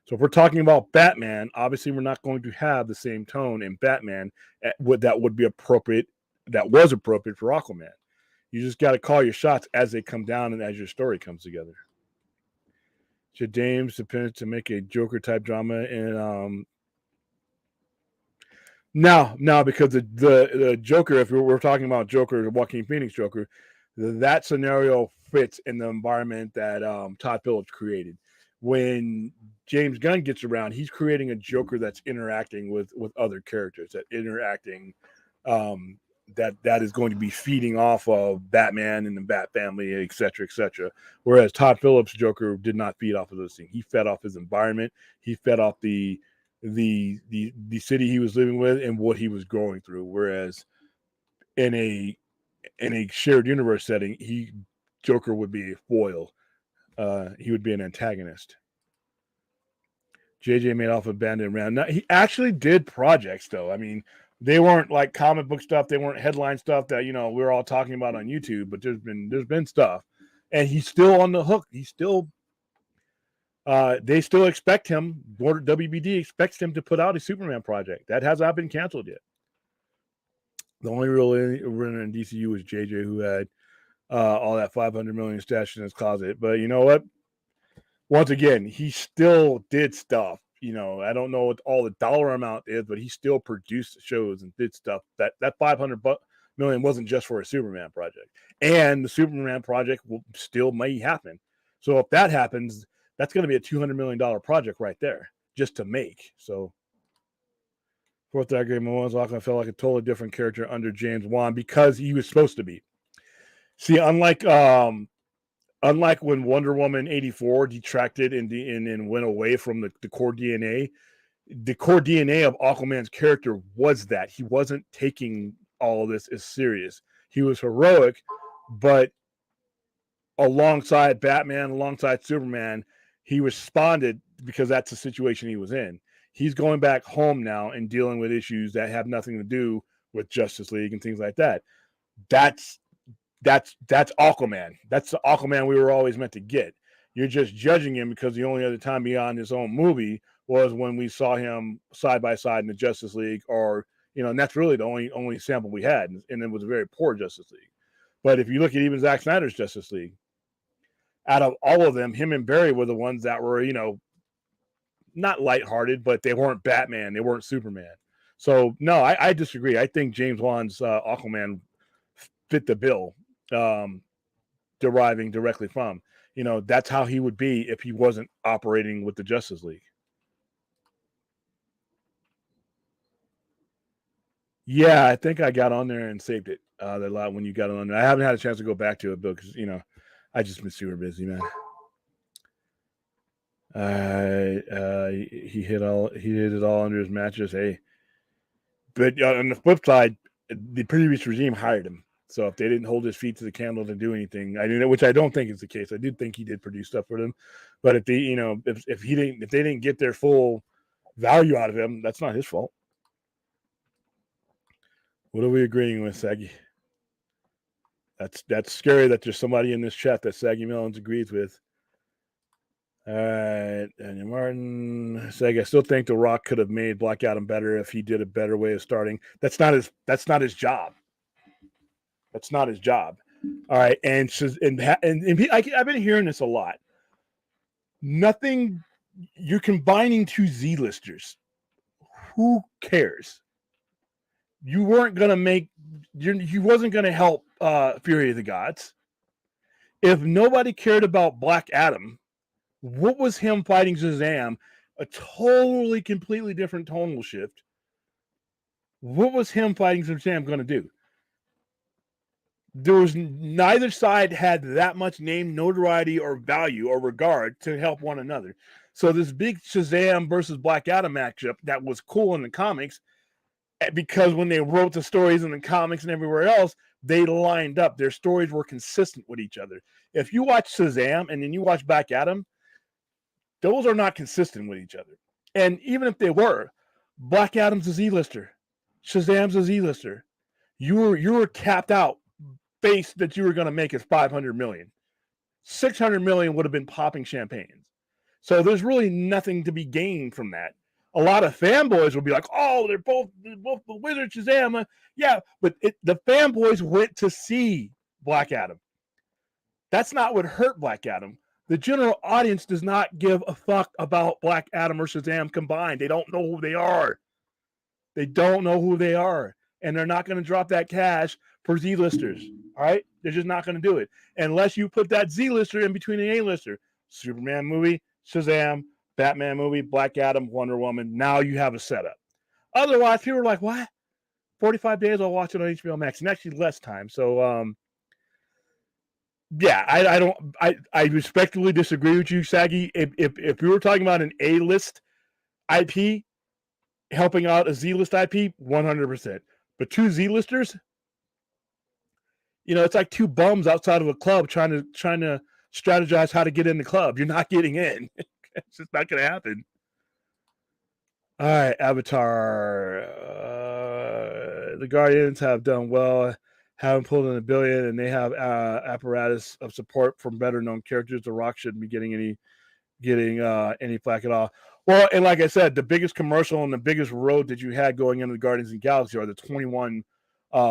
So if we're talking about Batman, obviously we're not going to have the same tone in Batman that would be appropriate, that was appropriate for Aquaman. You just got to call your shots as they come down and as your story comes together. Should James depend to make a Joker type drama in No, because the Joker, if we're talking about Joker, the Joaquin Phoenix Joker, that scenario fits in the environment that Todd Phillips created. When James Gunn gets around, he's creating a Joker that's interacting with other characters, that is going to be feeding off of Batman and the Bat family, et cetera, et cetera. Whereas Todd Phillips' Joker did not feed off of those things. He fed off his environment. He fed off the city he was living with and what he was going through. Whereas in a shared universe setting, Joker would be a foil. He would be an antagonist. JJ made off abandoned round. Now, he actually did projects though. I mean, they weren't like comic book stuff. They weren't headline stuff that we're all talking about on YouTube. But there's been stuff, and he's still on the hook. He's still. They still expect him. WBD expects him to put out a Superman project. That has not been canceled yet. The only real winner in DCU was JJ, who had all that $500 million stashed in his closet. But you know what? Once again, he still did stuff. I don't know what all the dollar amount is, but he still produced shows and did stuff. That $500 million wasn't just for a Superman project, and the Superman project still may happen. So if that happens, that's going to be a $200 million project right there just to make. So fourth diagram, Aquaman felt like a totally different character under James Wan because he was supposed to be. See, unlike when Wonder Woman 84 detracted and went away from the core DNA of Aquaman's character was that he wasn't taking all of this as serious. He was heroic, but alongside Batman, alongside Superman, he responded because that's the situation he was in. He's going back home now and dealing with issues that have nothing to do with Justice League and things like that. That's Aquaman. That's the Aquaman we were always meant to get. You're just judging him because the only other time beyond his own movie was when we saw him side by side in the Justice League, or and that's really the only sample we had, and it was a very poor Justice League. But if you look at even Zack Snyder's Justice League, out of all of them, him and Barry were the ones that were not lighthearted, but they weren't Batman, they weren't Superman. So no, I disagree. I think James Wan's Aquaman fit the bill. Deriving directly from, that's how he would be if he wasn't operating with the Justice League. Yeah, I think I got on there and saved it. A lot when you got on there. I haven't had a chance to go back to it, Bill, because I just been super busy, man. He hit it all under his mattress. Hey, but on the flip side, the previous regime hired him. So if they didn't hold his feet to the candle to do anything, which I don't think is the case. I did think he did produce stuff for them, but if they, if they didn't get their full value out of him, that's not his fault. What are we agreeing with, Saggy? That's scary that there's somebody in this chat that Saggy Melons agrees with. All right, Daniel Martin, Saggy. I still think The Rock could have made Black Adam better if he did a better way of starting. That's not his job. That's not his job. All right. And I've been hearing this a lot. Nothing. You're combining two Z-listers. Who cares? You weren't going to make. You wasn't going to help Fury of the Gods. If nobody cared about Black Adam, what was him fighting Shazam? A totally, completely different tonal shift. What was him fighting Shazam going to do? There was neither side had that much name, notoriety, or value or regard to help one another. So this big Shazam versus Black Adam matchup that was cool in the comics, because when they wrote the stories in the comics and everywhere else, they lined up. Their stories were consistent with each other. If you watch Shazam and then you watch Black Adam, those are not consistent with each other. And even if they were, Black Adam's a Z-lister. Shazam's a Z-lister. You were capped out base that you were going to make is 500 million. 600 million would have been popping champagnes. So there's really nothing to be gained from that. A lot of fanboys will be like, "Oh, they're both the Wizard Shazam." Yeah, but the fanboys went to see Black Adam. That's not what hurt Black Adam. The general audience does not give a fuck about Black Adam or Shazam combined. They don't know who they are. They don't know who they are. And they're not going to drop that cash for Z-listers. All right? They're just not going to do it. Unless you put that Z-lister in between an A-lister. Superman movie, Shazam, Batman movie, Black Adam, Wonder Woman. Now you have a setup. Otherwise, people are like, what? 45 days, I'll watch it on HBO Max. And actually less time. So, yeah, I respectfully disagree with you, Saggy. If we were talking about an A-list IP helping out a Z-list IP, 100%. But two Z-listers, it's like two bums outside of a club trying to strategize how to get in the club. You're not getting in. It's just not going to happen. All right, Avatar. The Guardians have done well, haven't pulled in $1 billion, and they have apparatus of support from better-known characters. The Rock shouldn't be getting any flack at all. Well, and like I said, the biggest commercial and the biggest road that you had going into the Guardians of the Galaxy are the 21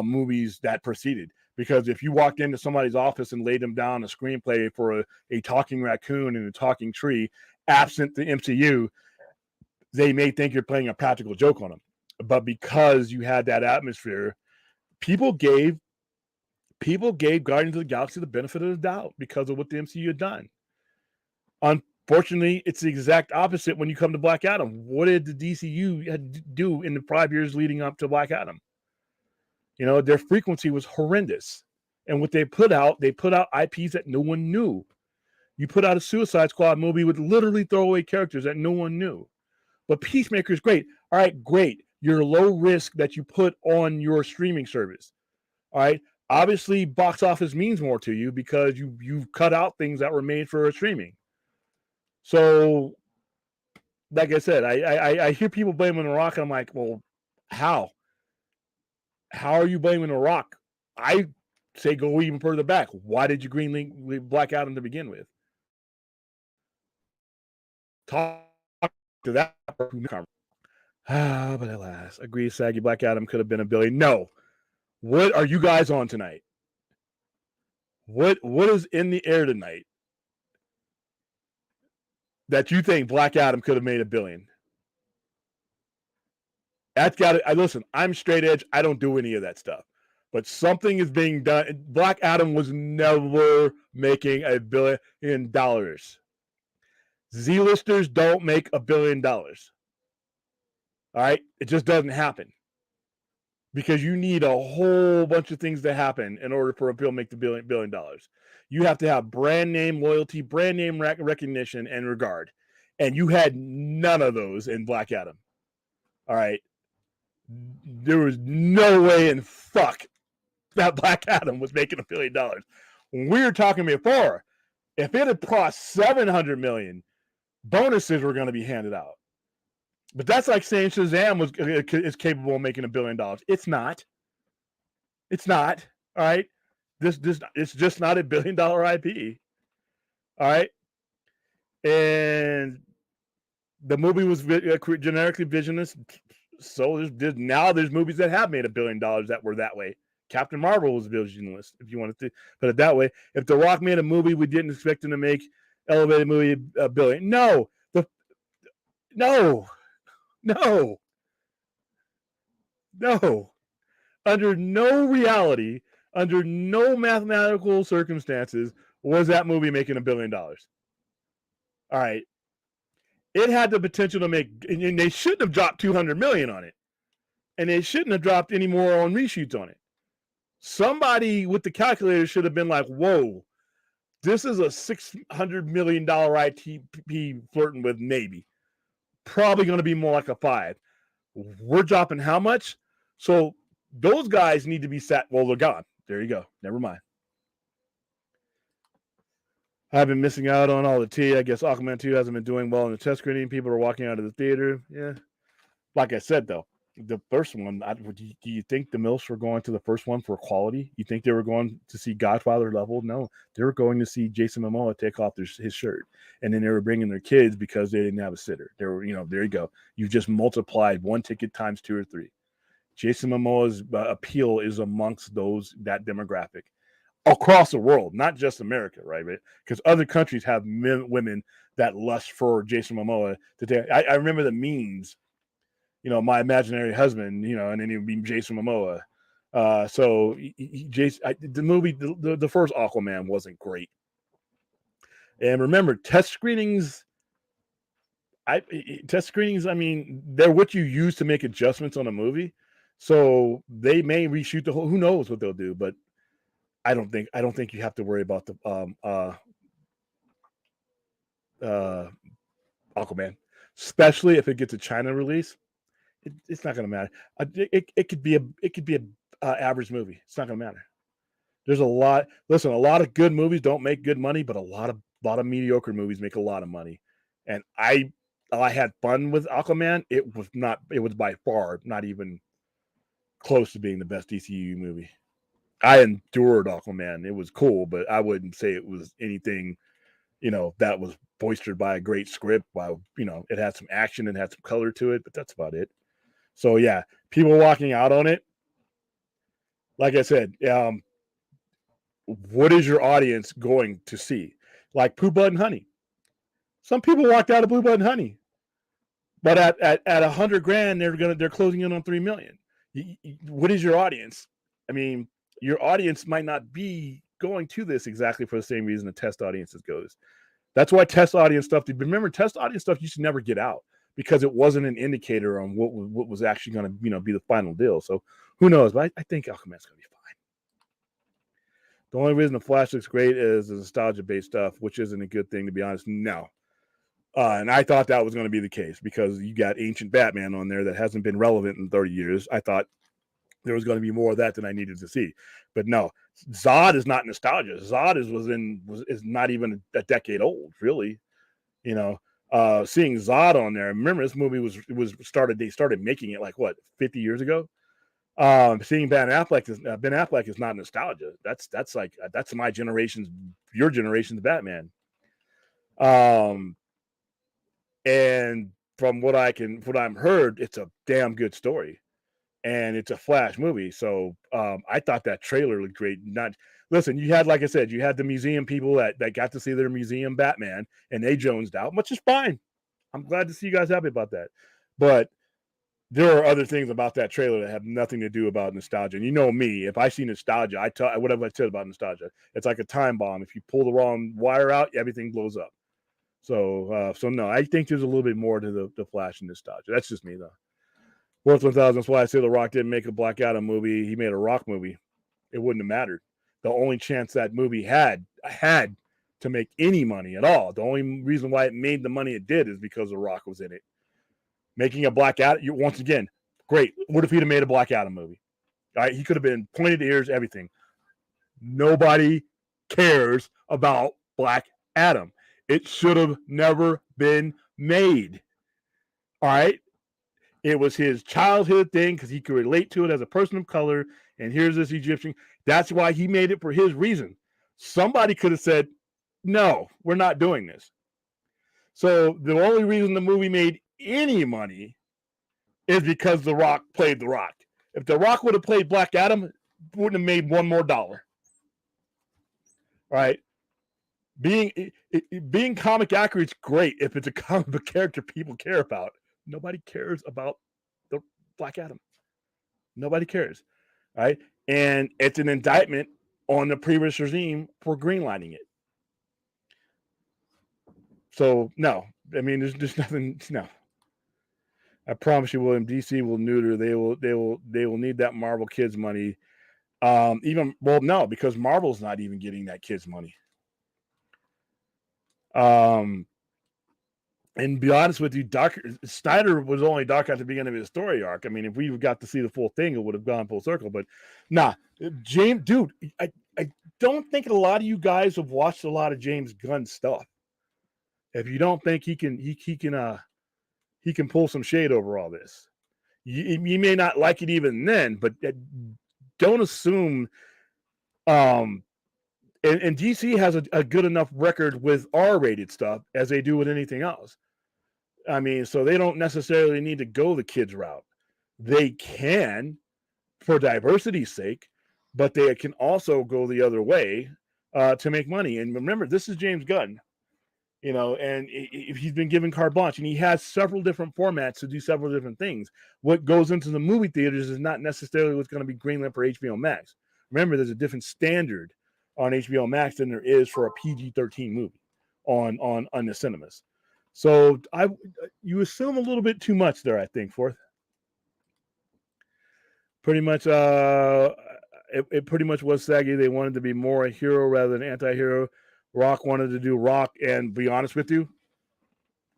movies that preceded. Because if you walked into somebody's office and laid them down a screenplay for a talking raccoon and a talking tree, absent the MCU, they may think you're playing a practical joke on them. But because you had that atmosphere, people gave Guardians of the Galaxy the benefit of the doubt because of what the MCU had done. Unfortunately, it's the exact opposite when you come to Black Adam. What did the DCU do in the 5 years leading up to Black Adam? Their frequency was horrendous. And what they put out IPs that no one knew. You put out a Suicide Squad movie with literally throwaway characters that no one knew. But Peacemaker is great. All right, great. You're low risk that you put on your streaming service. All right. Obviously, box office means more to you because you've cut out things that were made for streaming. So, like I said, I hear people blaming The Rock, and I'm like, well, how? How are you blaming The Rock? I say go even further back. Why did you greenlight Black Adam to begin with? Talk to that. But alas, agree, Saggy. Black Adam could have been $1 billion. No. What are you guys on tonight? What is in the air tonight that you think Black Adam could have made $1 billion? That's got it. Listen, I'm straight edge. I don't do any of that stuff. But something is being done. Black Adam was never making $1 billion. Z-listers don't make $1 billion. All right? It just doesn't happen. Because you need a whole bunch of things to happen in order for a film to make the $1 billion. You have to have brand name loyalty, brand name recognition, and regard. And you had none of those in Black Adam. All right? There was no way in fuck that Black Adam was making $1 billion. When we were talking before, if it had crossed 700 million, bonuses were going to be handed out. But that's like saying Shazam is capable of making $1 billion. It's not. It's not. All right. It's just not $1 billion IP. All right. And the movie was generically visionless. So there's movies that have made $1 billion that were that way. Captain Marvel was visionless, if you wanted to put it that way. If The Rock made a movie we didn't expect him to make, elevated movie $1 billion. No. Under no reality, under no mathematical circumstances was that movie making $1 billion. All right. It had the potential to make, and they shouldn't have dropped 200 million on it. And they shouldn't have dropped any more on reshoots on it. Somebody with the calculator should have been like, whoa, This is a $600 million ITP flirting with Navy. Probably going to be more like a 5. We're dropping how much? So those guys need to be set. Well, they're gone. There you go. Never mind. I've been missing out on all the tea. I guess Aquaman 2 hasn't been doing well in the test screening. People are walking out of the theater. Yeah. Like I said, though, the first one, do you think the MILFs were going to the first one for quality? You think they were going to see Godfather level? No. They were going to see Jason Momoa take off his shirt. And then they were bringing their kids because they didn't have a sitter. They were, there you go. You've just multiplied one ticket times 2 or 3. Jason Momoa's appeal is amongst that demographic across the world, not just America, right? Because other countries have women that lust for Jason Momoa. I remember the memes, my imaginary husband, and then it would be Jason Momoa. So the movie, the first Aquaman wasn't great. And remember, test screenings, I mean, they're what you use to make adjustments on a movie. So they may reshoot the whole, who knows what they'll do, but I don't think you have to worry about the Aquaman, especially if it gets a China release. It's not going to matter. It could be a average movie. It's not going to matter. There's a lot of good movies don't make good money, but a lot of mediocre movies make a lot of money. And I had fun with Aquaman. It was by far not even close to being the best DCU movie. I endured Aquaman. It was cool, but I wouldn't say it was anything, that was boistered by a great script. While, it had some action and had some color to it, but that's about it. So yeah, people walking out on it. Like I said, what is your audience going to see? Like Blue Blood and Honey. Some people walked out of Blue Blood and Honey, but at $100,000, they're closing in on $3 million. What is your audience? I mean, your audience might not be going to this exactly for the same reason the test audiences goes. That's why test audience stuff. Remember, test audience stuff you should never get out because it wasn't an indicator on what was actually going to be the final deal. So who knows? But I think Aquaman's going to be fine. The only reason the Flash looks great is the nostalgia-based stuff, which isn't a good thing, to be honest. No. And I thought that was going to be the case because you got ancient Batman on there that hasn't been relevant in 30 years. I thought there was going to be more of that than I needed to see. But no, Zod is not nostalgia. Zod is not even a decade old, really. Seeing Zod on there. Remember, this movie they started making it like 50 years ago. Seeing Ben Affleck is not nostalgia. That's my generation's, your generation's Batman. And from what I'm heard, it's a damn good story. And it's a Flash movie. So I thought that trailer looked great. You had, like I said, you had the museum people that got to see their museum Batman and they jonesed out, which is fine. I'm glad to see you guys happy about that. But there are other things about that trailer that have nothing to do about nostalgia. And you know me, if I see nostalgia, whatever I said about nostalgia, it's like a time bomb. If you pull the wrong wire out, everything blows up. So no, I think there's a little bit more to the Flash and nostalgia. That's just me, though. Worth 1,000. That's why I say The Rock didn't make a Black Adam movie. He made a Rock movie. It wouldn't have mattered. The only chance that movie had to make any money at all, the only reason why it made the money it did is because The Rock was in it. Making a Black Adam, once again, great. What if he'd have made a Black Adam movie? All right, he could have been pointed ears, everything. Nobody cares about Black Adam. It should have never been made. All right? It was his childhood thing because he could relate to it as a person of color. And here's this Egyptian. That's why he made it for his reason. Somebody could have said, no, we're not doing this. So the only reason the movie made any money is because The Rock played The Rock. If The Rock would have played Black Adam, it wouldn't have made one more dollar. All right. Being comic accurate is great if it's a comic book character people care about. Nobody cares about the Black Adam. Nobody cares. Right? And it's an indictment on the previous regime for greenlighting it. So, no. I mean, there's nothing. No. I promise you, William, DC will neuter. They will need that Marvel kids money. No, because Marvel's not even getting that kids money. And be honest with you, Doc Snyder was only Doc at the beginning of his story arc. I mean, if we got to see the full thing, it would have gone full circle. But nah, James, dude, I don't think a lot of you guys have watched a lot of James Gunn stuff. If you don't think he can pull some shade over all this, you may not like it even then, but don't assume. And DC has a good enough record with R-rated stuff as they do with anything else. I mean, so they don't necessarily need to go the kids route. They can, for diversity's sake, but they can also go the other way to make money. And remember, this is James Gunn, and he's been given carte blanche, and he has several different formats to do several different things. What goes into the movie theaters is not necessarily what's going to be greenlit for HBO Max. Remember, there's a different standard on HBO Max than there is for a PG-13 movie on the cinemas. So you assume a little bit too much there, I think, Fourth. Pretty much, it pretty much was saggy. They wanted to be more a hero rather than anti-hero. Rock wanted to do Rock, and be honest with you,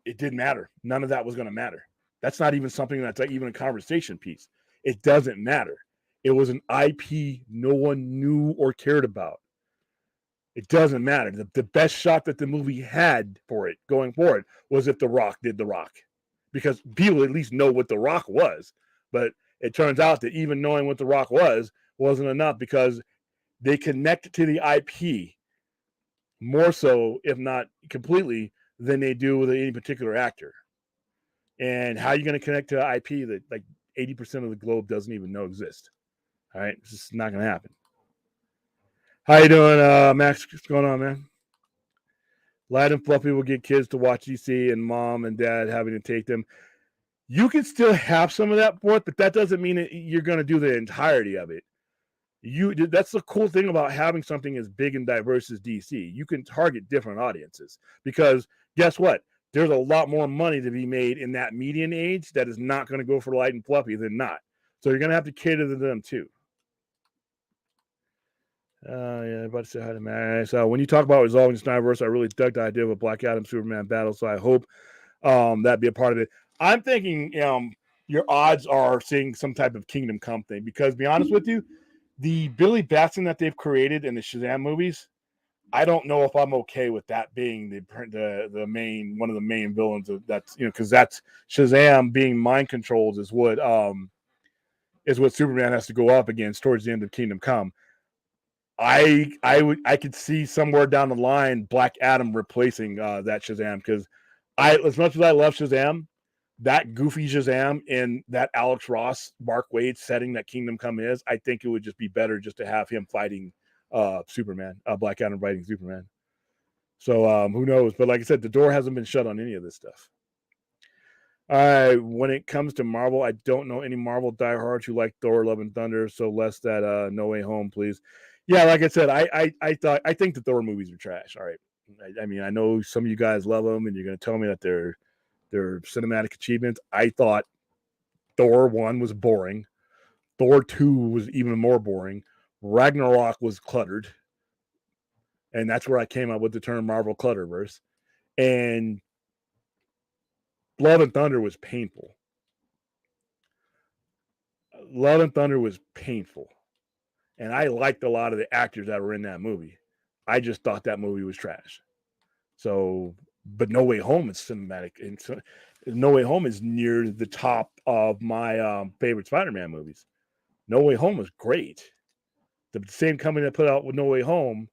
it didn't matter. None of that was going to matter. That's not even something that's like even a conversation piece. It doesn't matter. It was an IP no one knew or cared about. It doesn't matter. The best shot that the movie had for it going forward was if The Rock did The Rock, because people at least know what The Rock was. But it turns out that even knowing what The Rock wasn't enough, because they connect to the IP more so, if not completely, than they do with any particular actor. And how are you going to connect to an IP that like 80% of the globe doesn't even know exists? All right, it's just not going to happen. How you doing, Max? What's going on, man? Light and Fluffy will get kids to watch DC, and mom and dad having to take them. You can still have some of that for it, but that doesn't mean that you're going to do the entirety of it. That's the cool thing about having something as big and diverse as DC. You can target different audiences, because guess what? There's a lot more money to be made in that median age that is not going to go for Light and Fluffy than not. So you're going to have to cater to them too. Yeah, about to say hi to Max. So when you talk about resolving Snyderverse, I really dug the idea of a Black Adam Superman battle. So I hope that'd be a part of it. I'm thinking your odds are seeing some type of Kingdom Come thing, because, to be honest with you, the Billy Batson that they've created in the Shazam movies, I don't know if I'm okay with that being the main, one of the main villains of that's, because that's Shazam being mind controlled is what Superman has to go up against towards the end of Kingdom Come. I could see somewhere down the line Black Adam replacing that Shazam, because as much as I love Shazam, that goofy Shazam in that Alex Ross, Mark Waid setting that Kingdom Come is, I think it would just be better just to have him fighting Superman, Black Adam fighting Superman. So who knows? But like I said, the door hasn't been shut on any of this stuff. When it comes to Marvel, I don't know any Marvel diehards who like Thor: Love and Thunder, so less that No Way Home, please. Yeah, like I said, I think the Thor movies are trash. All right, I mean, I know some of you guys love them, and you're going to tell me that they're cinematic achievements. I thought Thor 1 was boring. Thor 2 was even more boring. Ragnarok was cluttered, and that's where I came up with the term Marvel Clutterverse. And Love and Thunder was painful. Love and Thunder was painful. And I liked a lot of the actors that were in that movie. I just thought that movie was trash. So, but No Way Home is cinematic. And so, No Way Home is near the top of my favorite Spider-Man movies. No Way Home was great. The same company that put out with No Way Home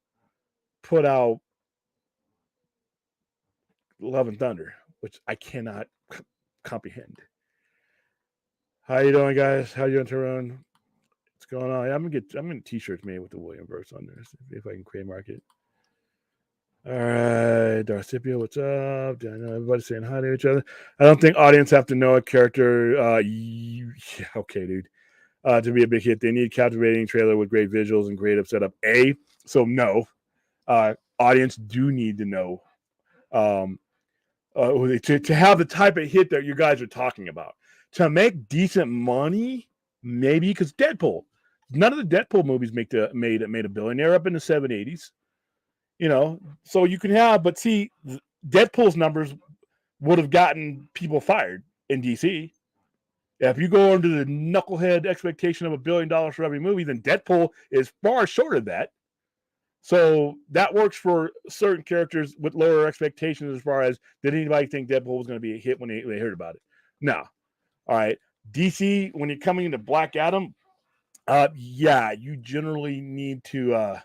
put out Love and Thunder, which I cannot comprehend. How you doing, guys? How you doing, Tyrone? What's going on? I'm gonna t-shirts made with the William verse on there. If I can create market. All right, Darcipio, what's up? I know everybody's saying hi to each other. I don't think audience have to know a character. Yeah, okay, dude. To be a big hit, they need a captivating trailer with great visuals and creative setup. So no, audience do need to know to have the type of hit that you guys are talking about. To make decent money, maybe, because Deadpool. None of the Deadpool movies made a billion. They're up in the 780s. So you can have, but see, Deadpool's numbers would have gotten people fired in DC. If you go under the knucklehead expectation of $1 billion for every movie, then Deadpool is far short of that. So that works for certain characters with lower expectations as far as, did anybody think Deadpool was going to be a hit when they heard about it? No. All right. DC, when you're coming into Black Adam, yeah, you generally need to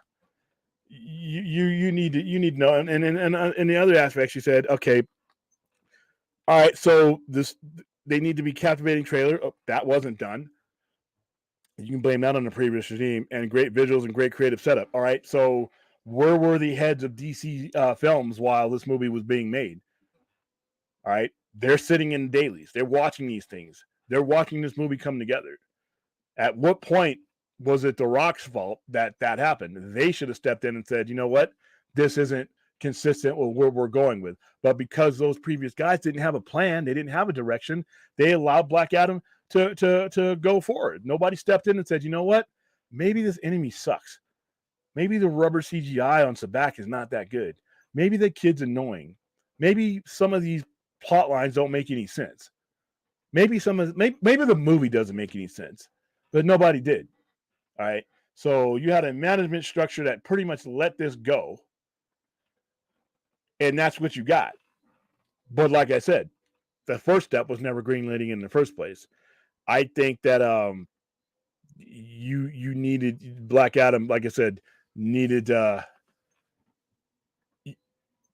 you need to know. And in the other aspects, you said, okay, all right, so they need to be captivating trailer. Oh, that wasn't done. You can blame that on the previous regime, and great visuals and great creative setup. All right, so where were the heads of DC films while this movie was being made? All right, they're sitting in dailies. They're watching these things. They're watching this movie come together. At what point was it The Rock's fault that happened? They should have stepped in and said, you know what, this isn't consistent with where we're going with. But because those previous guys didn't have a plan, they didn't have a direction, they allowed Black Adam to go forward. Nobody stepped in and said, you know what, maybe this enemy sucks. Maybe the rubber CGI on Sabak is not that good. Maybe the kid's annoying. Maybe some of these plot lines don't make any sense. Maybe maybe the movie doesn't make any sense. But nobody did. All right. So you had a management structure that pretty much let this go. And that's what you got. But like I said, the first step was never greenlighting in the first place. I think that you needed Black Adam, like I said, needed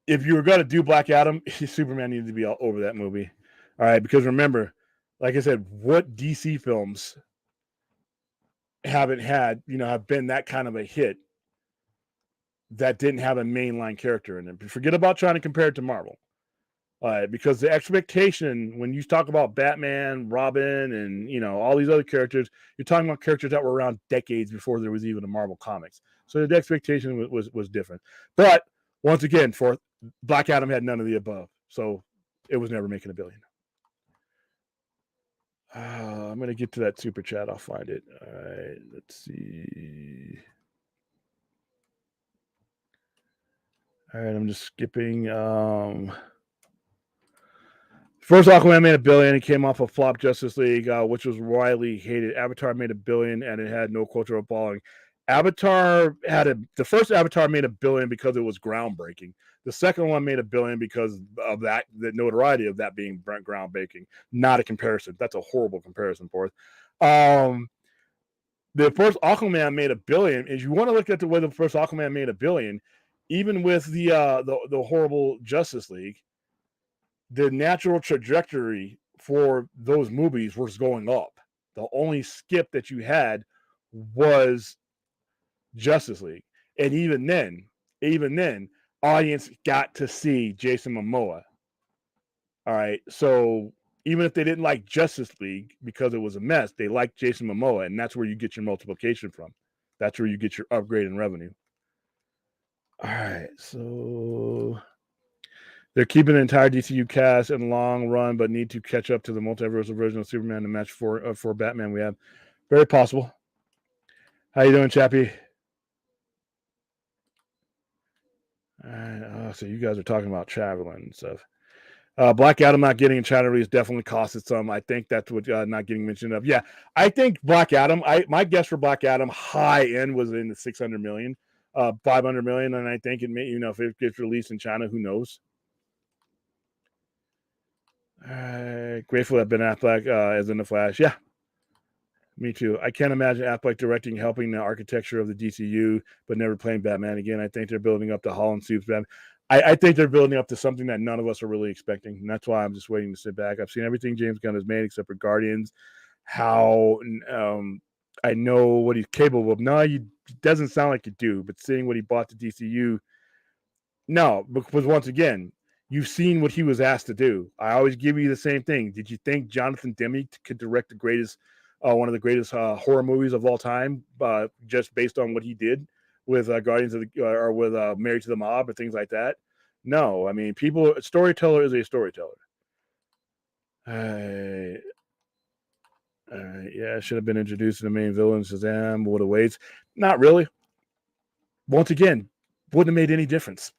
if you were going to do Black Adam, Superman needed to be all over that movie. All right, because remember, like I said, what DC films haven't had, have been that kind of a hit that didn't have a mainline character in it? Forget about trying to compare it to Marvel. Because the expectation when you talk about Batman, Robin, and all these other characters, you're talking about characters that were around decades before there was even a Marvel Comics. So the expectation was different. But once again, for Black Adam had none of the above, so it was never making $1 billion. I'm gonna get to that super chat. I'll find it. All right, let's see. All right, I'm just skipping. First Aquaman made $1 billion. It came off of flop Justice League, which was widely hated. Avatar made $1 billion, and it had no cultural following. The first Avatar made $1 billion because it was groundbreaking. The second one made $1 billion because of the notoriety of that being groundbreaking. Not a comparison. That's a horrible comparison, Forth. The first Aquaman made $1 billion. If you want to look at the way the first Aquaman made $1 billion, even with the horrible Justice League, the natural trajectory for those movies was going up. The only skip that you had was Justice League. And even then, audience got to see Jason Momoa. All right. So even if they didn't like Justice League because it was a mess, they liked Jason Momoa, and that's where you get your multiplication from. That's where you get your upgrade in revenue. All right. So they're keeping the entire DCU cast in the long run, but need to catch up to the multiversal version of Superman to match for Batman we have. Very possible. How you doing, Chappie? So you guys are talking about traveling and stuff. Black Adam not getting in China release definitely costed some. I think that's what not getting mentioned of. Yeah, I think Black Adam. My guess for Black Adam high end was in the 600 million, 500 million, and I think it may. If it gets released in China, who knows? Grateful that Ben Affleck is in the Flash. Yeah, me too. I can't imagine Affleck directing, helping the architecture of the DCU, but never playing Batman again. I think they're building up to Holland Suits Batman. I think they're building up to something that none of us are really expecting, and that's why I'm just waiting to sit back. I've seen everything James Gunn has made except for Guardians. How I know what he's capable of. No, he doesn't sound like you do, but seeing what he bought to DCU, no, because once again, you've seen what he was asked to do. I always give you the same thing. Did you think Jonathan Demme could direct the greatest, one of the greatest horror movies of all time, just based on what he did with Guardians of the or with Married to the Mob or things like that? No, I mean, a storyteller is a storyteller. Yeah, it should have been introduced to the main villain, Shazam. Would have waits. Not really. Once again, wouldn't have made any difference.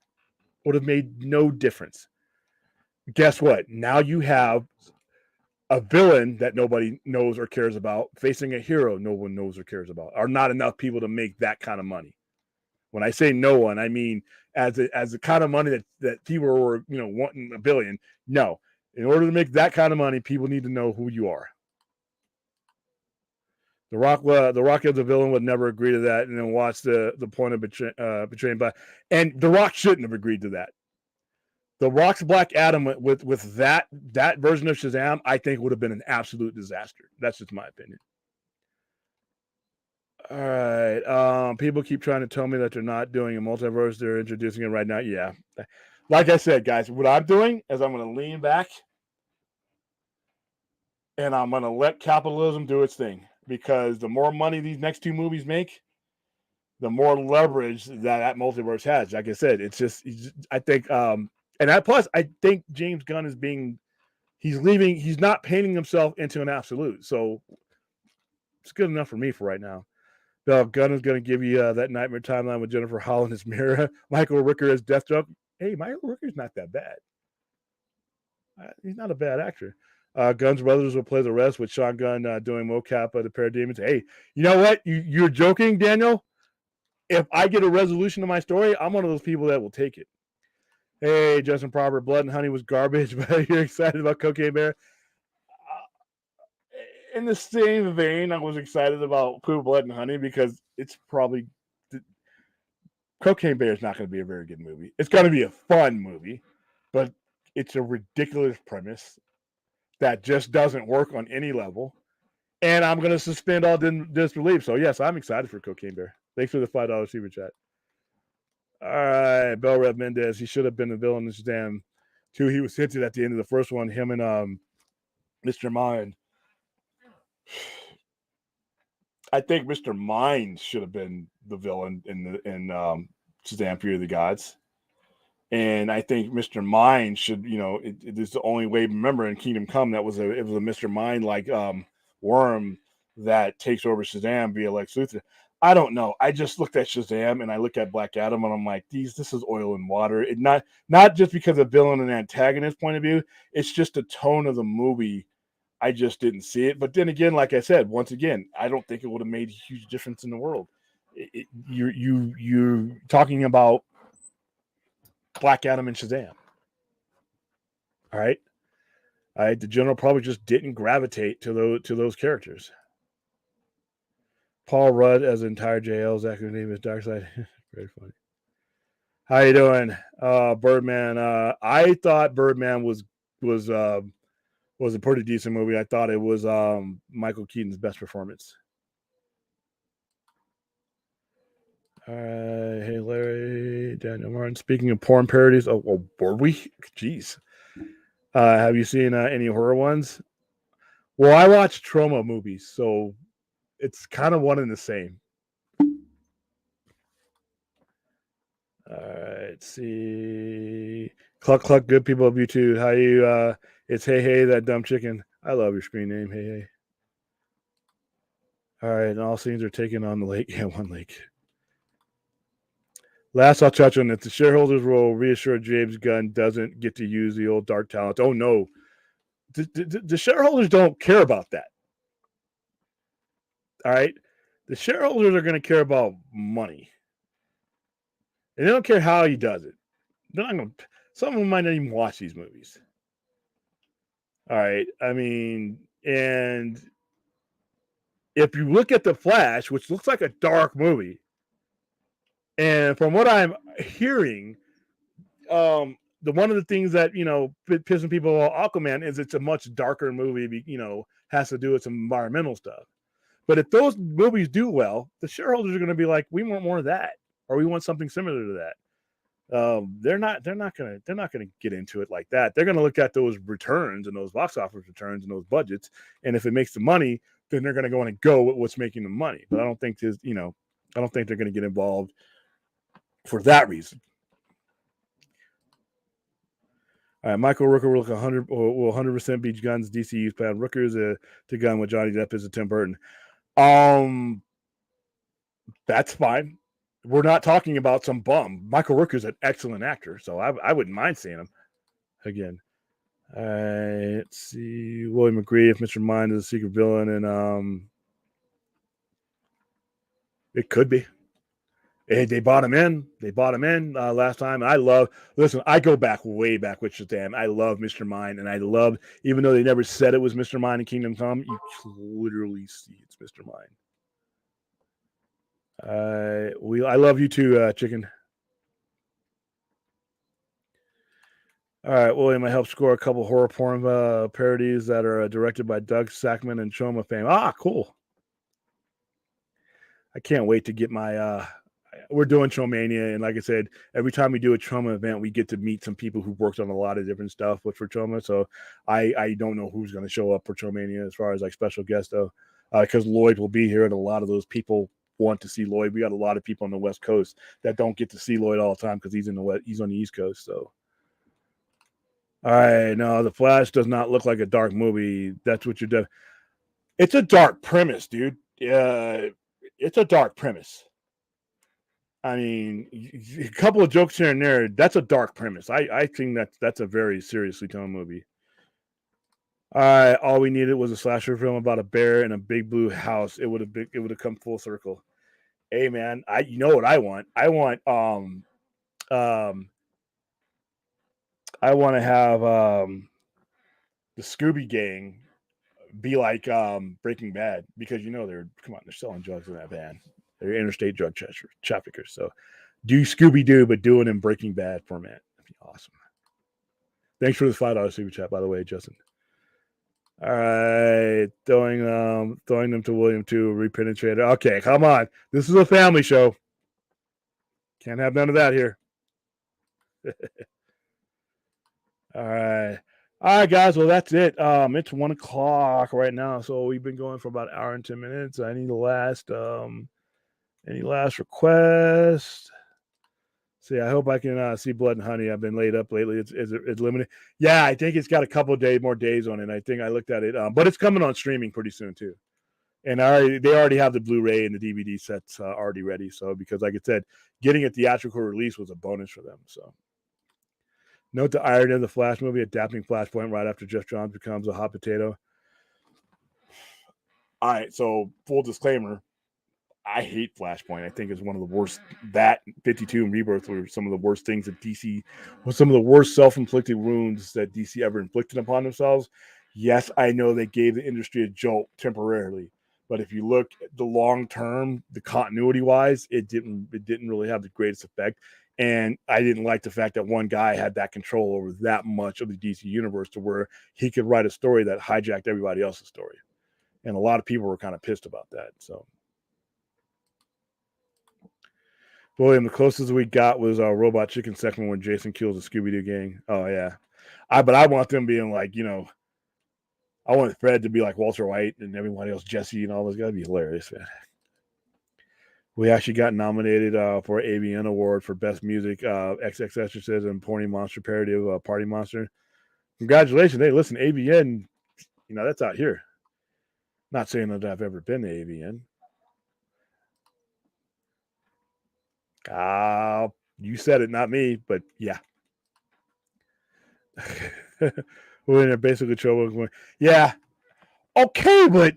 Would have made no difference. guess what? Now you have a villain that nobody knows or cares about facing a hero no one knows or cares about. Are not enough people to make that kind of money. When I say no one, I mean as the kind of money that people were wanting $1 billion. No, in order to make that kind of money, people need to know who you are. The Rock as a villain would never agree to that, and then watch the point of betraying by, and The Rock shouldn't have agreed to that. The Rock's Black Adam with that version of Shazam, I think would have been an absolute disaster. That's just my opinion. All right. People keep trying to tell me that they're not doing a multiverse. They're introducing it right now. Yeah. Like I said, guys, what I'm doing is I'm going to lean back and I'm going to let capitalism do its thing, because the more money these next two movies make, the more leverage that multiverse has. Like I said, I think, and that plus, I think James Gunn he's not painting himself into an absolute. So it's good enough for me for right now. Gunn is going to give you that nightmare timeline with Jennifer Holland as Mira, Michael Rooker as Deathstroke. Hey, Michael Rooker's not that bad. He's not a bad actor. Gunn's brothers will play the rest, with Sean Gunn doing mocap of the Parademons. Hey, you know what? You're joking, Daniel? If I get a resolution to my story, I'm one of those people that will take it. Hey, Justin Proper, Blood and Honey was garbage, but you're excited about Cocaine Bear? In the same vein, I was excited about Pooh, Blood and Honey, because it's probably Cocaine Bear is not going to be a very good movie. It's going to be a fun movie, but it's a ridiculous premise that just doesn't work on any level. And I'm going to suspend all disbelief. So, yes, I'm excited for Cocaine Bear. Thanks for the $5 super chat. All right, Bell Rev Mendez. He should have been the villain in Shazam 2. He was hinted at the end of the first one, him and Mr. Mind. I think Mr. Mind should have been the villain in Shazam Fury of the Gods. And I think Mr. Mind should, it is the only way. Remember, in Kingdom Come, it was a Mr. Mind like worm that takes over Shazam via Lex Luthor. I don't know. I just looked at Shazam and I look at Black Adam and I'm like, this is oil and water. It not just because of villain and antagonist point of view. It's just the tone of the movie. I just didn't see it. But then again, like I said, once again, I don't think it would have made a huge difference in the world. You're talking about Black Adam and Shazam. All right. The general public just didn't gravitate to those characters. Paul Rudd as entire JL's active name is Darkseid. Very funny. How you doing, Birdman? I thought Birdman was a pretty decent movie. I thought it was Michael Keaton's best performance. All right, hey Larry, Daniel Martin. Speaking of porn parodies, were we? Jeez. Have you seen any horror ones? Well, I watch trauma movies, so it's kind of one and the same. All right, let's see. Cluck Cluck, good people of YouTube. How you? It's Hey that dumb chicken. I love your screen name, Hey. All right, and all scenes are taken on the lake. Yeah, one lake. Last, I'll touch on it. The shareholders will reassure James Gunn doesn't get to use the old dark talent. Oh, no. The shareholders don't care about that. All right? The shareholders are going to care about money. And they don't care how he does it. They're not going to. Some of them might not even watch these movies. All right? I mean, and if you look at The Flash, which looks like a dark movie, and from what I'm hearing, one of the things that pissing people off Aquaman is it's a much darker movie. Has to do with some environmental stuff. But if those movies do well, the shareholders are going to be like, we want more of that, or we want something similar to that. They're not going to get into it like that. They're going to look at those returns and those box office returns and those budgets, and if it makes the money, then they're going to go with what's making the money. But I don't think they're going to get involved for that reason. All right, Michael Rooker will 100% be Gunn's DCU's plan. Rooker is to Gunn what Johnny Depp is to Tim Burton. That's fine. We're not talking about some bum. Michael Rooker is an excellent actor, so I wouldn't mind seeing him again. Let's see. William McGree, if Mr. Mind is a secret villain, and it could be. They bought him in. They bought him in last time. And I go back way back with Shazam. I love Mr. Mind, and I love, even though they never said it was Mr. Mind in Kingdom Come, you literally see it's Mr. Mind. I love you too, Chicken. All right, William, I helped score a couple horror porn parodies that are directed by Doug Sackman and Troma fame. Ah, cool. I can't wait to get my we're doing Tromania, and like I said, every time we do a Troma event, we get to meet some people who worked on a lot of different stuff for Troma. So I don't know who's going to show up for Tromania as far as like special guests though, because Lloyd will be here, and a lot of those people want to see Lloyd. We got a lot of people on the West Coast that don't get to see Lloyd all the time because he's on the East Coast. So, all right, no, The Flash does not look like a dark movie. That's what you're doing. It's a dark premise, dude. It's a dark premise. I mean, a couple of jokes here and there. That's a dark premise. I think that's a very seriously toned movie. All we needed was a slasher film about a bear in a big blue house. It would have come full circle. Hey man, you know what I want? I want to have the Scooby Gang be like Breaking Bad, because they're selling drugs in that van. They're interstate drug traffickers. So do Scooby Doo, but do it in Breaking Bad format. That'd be awesome. Thanks for the $5 super chat, by the way, Justin. All right, throwing them to William too. Repenetrator. Okay, come on. This is a family show. Can't have none of that here. All right. All right, guys. Well, that's it. It's 1:00 right now, so we've been going for about an hour and 10 minutes. I need any last request? See, I hope I can see Blood and Honey. I've been laid up lately. It's limited. Yeah, I think it's got a couple of more days on it. I think I looked at it, but it's coming on streaming pretty soon too. And they already have the Blu-ray and the DVD sets already ready. So because, like I said, getting a theatrical release was a bonus for them. So. Note the irony of the Flash movie adapting Flashpoint right after Jeff Johns becomes a hot potato. All right, so full disclaimer, I hate Flashpoint. I think it's one of the worst. That 52 and Rebirth were some of the worst things that DC, was some of the worst self-inflicted wounds that DC ever inflicted upon themselves. Yes, I know they gave the industry a jolt temporarily, but if you look at the long term, the continuity-wise, it didn't really have the greatest effect. And I didn't like the fact that one guy had that control over that much of the DC universe to where he could write a story that hijacked everybody else's story. And a lot of people were kind of pissed about that. So, William, the closest we got was Robot Chicken segment when Jason kills the Scooby-Doo gang. Oh, yeah. But I want them being like, I want Fred to be like Walter White and everybody else, Jesse and all those guys. That'd be hilarious, man. We actually got nominated for an AVN award for best music. XX Exorcism and Porny Monster parody of Party Monster. Congratulations! Hey, listen, AVN, that's out here. Not saying that I've ever been to AVN. You said it, not me, but yeah. We're in a basically trouble. Yeah. Okay, but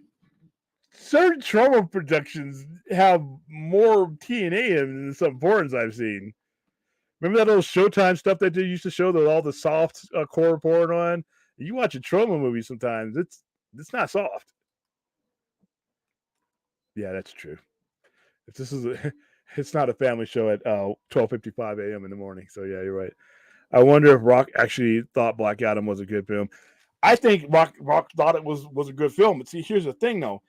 certain Troma productions have more TNA than some porns I've seen. Remember that old Showtime stuff that they used to show all the soft core porn on? You watch a Troma movie sometimes, it's not soft. Yeah, that's true. If this is it's not a family show at 12:55 a.m. in the morning. So yeah, you're right. I wonder if Rock actually thought Black Adam was a good film. I think Rock thought it was a good film. But see, here's the thing though.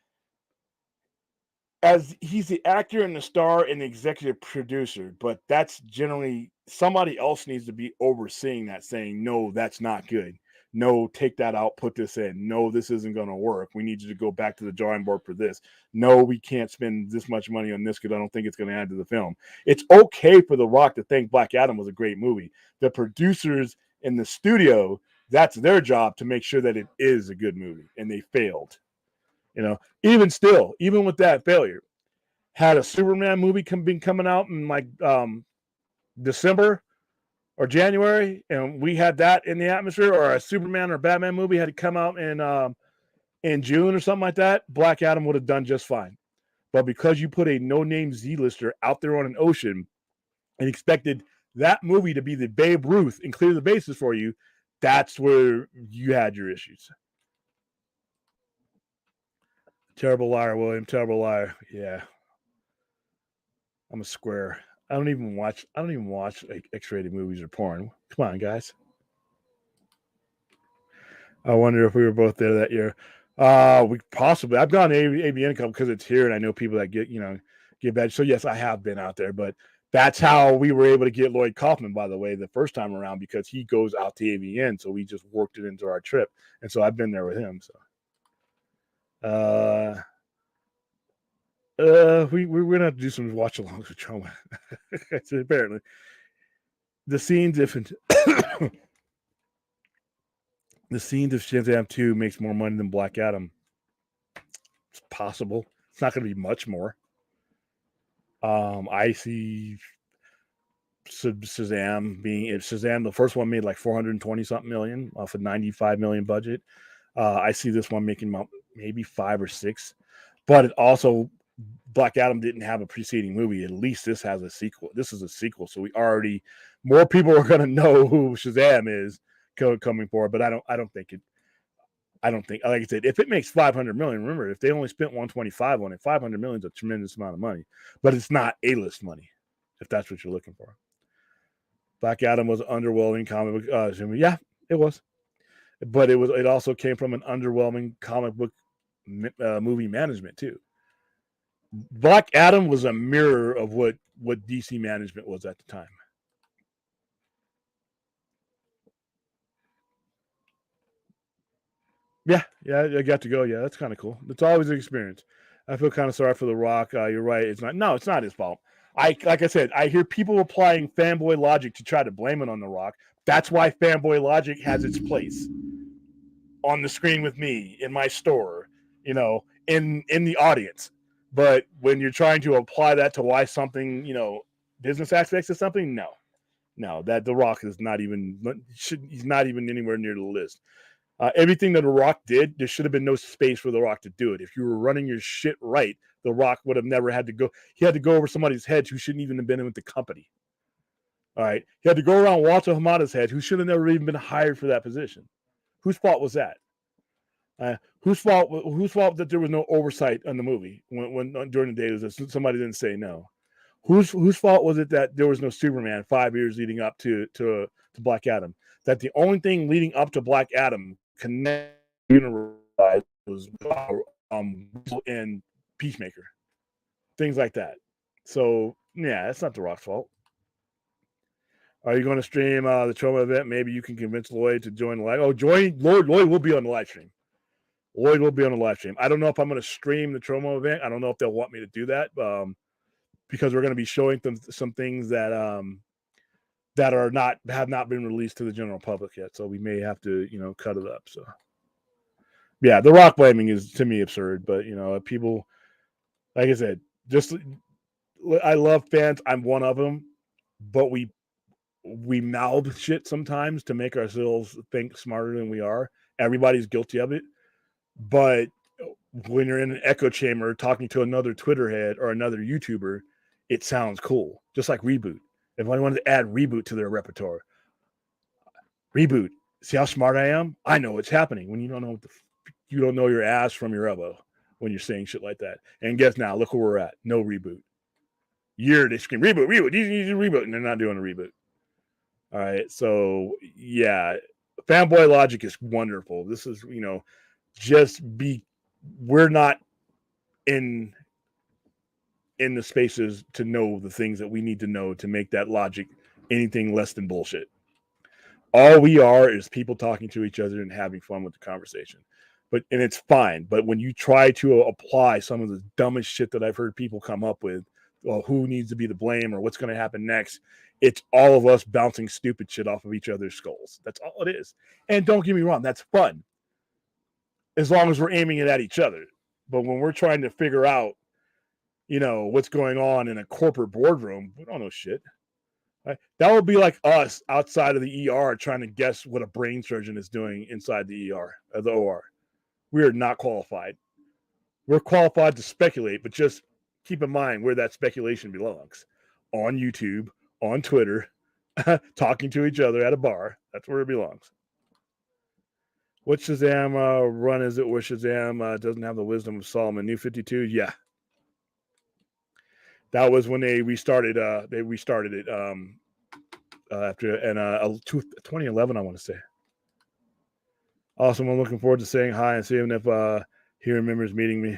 As he's the actor and the star and the executive producer, but that's generally somebody else needs to be overseeing that, saying, no, that's not good. No, take that out, put this in. No, this isn't going to work. We need you to go back to the drawing board for this. No, we can't spend this much money on this because I don't think it's going to add to the film. It's okay for The Rock to think Black Adam was a great movie. The producers in the studio, that's their job to make sure that it is a good movie, and they failed. Even still, even with that failure, had a Superman movie been coming out in like December, or January, and we had that in the atmosphere, or a Superman or Batman movie had to come out in June or something like that, Black Adam would have done just fine. But because you put a no-name Z-lister out there on an ocean and expected that movie to be the Babe Ruth and clear the bases for you, that's where you had your issues. Terrible liar, William. Terrible liar. Yeah. I'm a square. I don't even watch like X-rated movies or porn. Come on, guys. I wonder if we were both there that year. We possibly. I've gone to AVN a couple because it's here, and I know people that get badged. So yes, I have been out there, but that's how we were able to get Lloyd Kaufman, by the way, the first time around, because he goes out to AVN, so we just worked it into our trip, and so I've been there with him. So, we're gonna have to do some watch alongs with Troma. Apparently, the scenes if the scenes of Shazam 2 makes more money than Black Adam. It's possible. It's not going to be much more. I see Shazam being, if Shazam, the first one made like 420 something million off a 95 million budget. I see this one making maybe 5 or 6, but it also, Black Adam didn't have a preceding movie. At least this has a sequel. This is a sequel, so more people are going to know who Shazam is coming forward. But I don't think, like I said, if it makes 500 million, remember, if they only spent 125 on it, 500 million is a tremendous amount of money, but it's not A-list money, if that's what you're looking for. Black Adam was an underwhelming comic book. Yeah, it was, but it also came from an underwhelming comic book movie management too. Black Adam was a mirror of what DC management was at the time. Yeah, I got to go. Yeah, that's kind of cool. It's always an experience. I feel kind of sorry for The Rock. You're right. It's not his fault. Like I said, I hear people applying fanboy logic to try to blame it on The Rock. That's why fanboy logic has its place on the screen with me in my store, in the audience. But when you're trying to apply that to why something, business aspects of something, no, that The Rock is he's not even anywhere near the list. Everything that The Rock did, there should have been no space for The Rock to do it. If you were running your shit right, The Rock would have never had to go. He had to go over somebody's head who shouldn't even have been with the company. All right. He had to go around Walter Hamada's head, who should have never even been hired for that position. Whose fault was that? Whose fault that there was no oversight on the movie when during the day was somebody didn't say no? Whose fault was it that there was no Superman 5 years leading up to Black Adam? That the only thing leading up to Black Adam connected was and Peacemaker, things like that. So yeah, that's not The Rock's fault. Are you going to stream the Troma event? Maybe you can convince Lloyd to join the live. Lloyd will be on the live stream. Lloyd will be on the live stream. I don't know if I'm going to stream the Troma event. I don't know if they'll want me to do that because we're going to be showing them some things that have not been released to the general public yet. So we may have to cut it up. So yeah, The Rock blaming is to me absurd. But people, like I said, I love fans. I'm one of them, but we mouth shit sometimes to make ourselves think smarter than we are. Everybody's guilty of it. But when you're in an echo chamber talking to another Twitter head or another YouTuber, it sounds cool. Just like Reboot. If I wanted to add Reboot to their repertoire, Reboot. See how smart I am? I know what's happening when you don't know you don't know your ass from your elbow when you're saying shit like that. And guess now, look where we're at. No Reboot. They scream Reboot. Reboot, and they're not doing a reboot. All right, so yeah, fanboy logic is wonderful. This is we're not in the spaces to know the things that we need to know to make that logic anything less than bullshit. All we are is people talking to each other and having fun with the conversation. And it's fine. But when you try to apply some of the dumbest shit that I've heard people come up with, well, who needs to be the blame or what's going to happen next? It's all of us bouncing stupid shit off of each other's skulls. That's all it is. And don't get me wrong, that's fun. As long as we're aiming it at each other. But when we're trying to figure out, what's going on in a corporate boardroom, we don't know shit. Right? That would be like us outside of the ER trying to guess what a brain surgeon is doing inside the ER, the OR. We are not qualified. We're qualified to speculate, but just keep in mind where that speculation belongs. On YouTube, on Twitter, talking to each other at a bar. That's where it belongs. What Shazam run is it where Shazam doesn't have the wisdom of Solomon? New 52? Yeah. That was when they restarted it after 2011, I want to say. Awesome. I'm looking forward to saying hi and seeing if he remembers meeting me.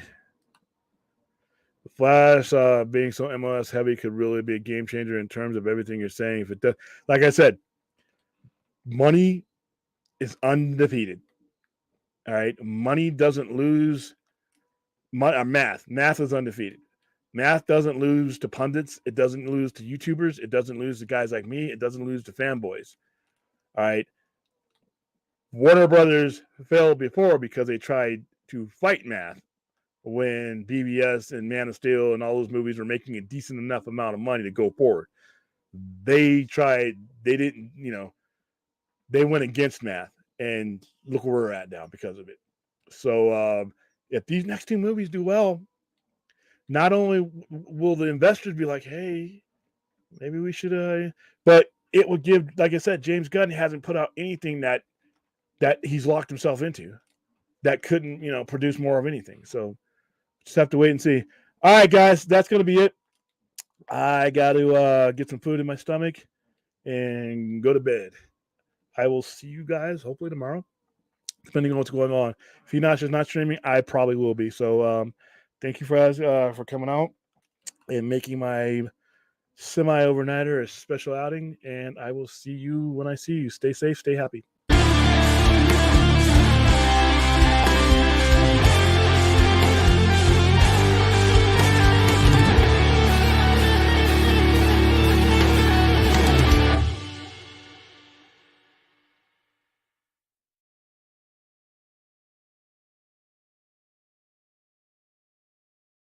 The Flash being so MLS heavy could really be a game changer in terms of everything you're saying. If it does, like I said, money is undefeated. All right, money doesn't lose. Math is undefeated. Math doesn't lose to pundits. It doesn't lose to YouTubers. It doesn't lose to guys like me. It doesn't lose to fanboys. All right. Warner Brothers failed before because they tried to fight math when BVS and Man of Steel and all those movies were making a decent enough amount of money to go forward. They didn't, they went against math, and look where we're at now because of it. So if these next two movies do well, not only will the investors be like, hey, maybe we should, but it would give, like I said, James Gunn hasn't put out anything that he's locked himself into that couldn't, produce more of anything. So just have to wait and see. All right, guys, that's going to be it. I got to get some food in my stomach and go to bed. I will see you guys hopefully tomorrow, depending on what's going on. If Enosh is not streaming, I probably will be. So thank you for coming out and making my semi-overnighter a special outing. And I will see you when I see you. Stay safe, stay happy.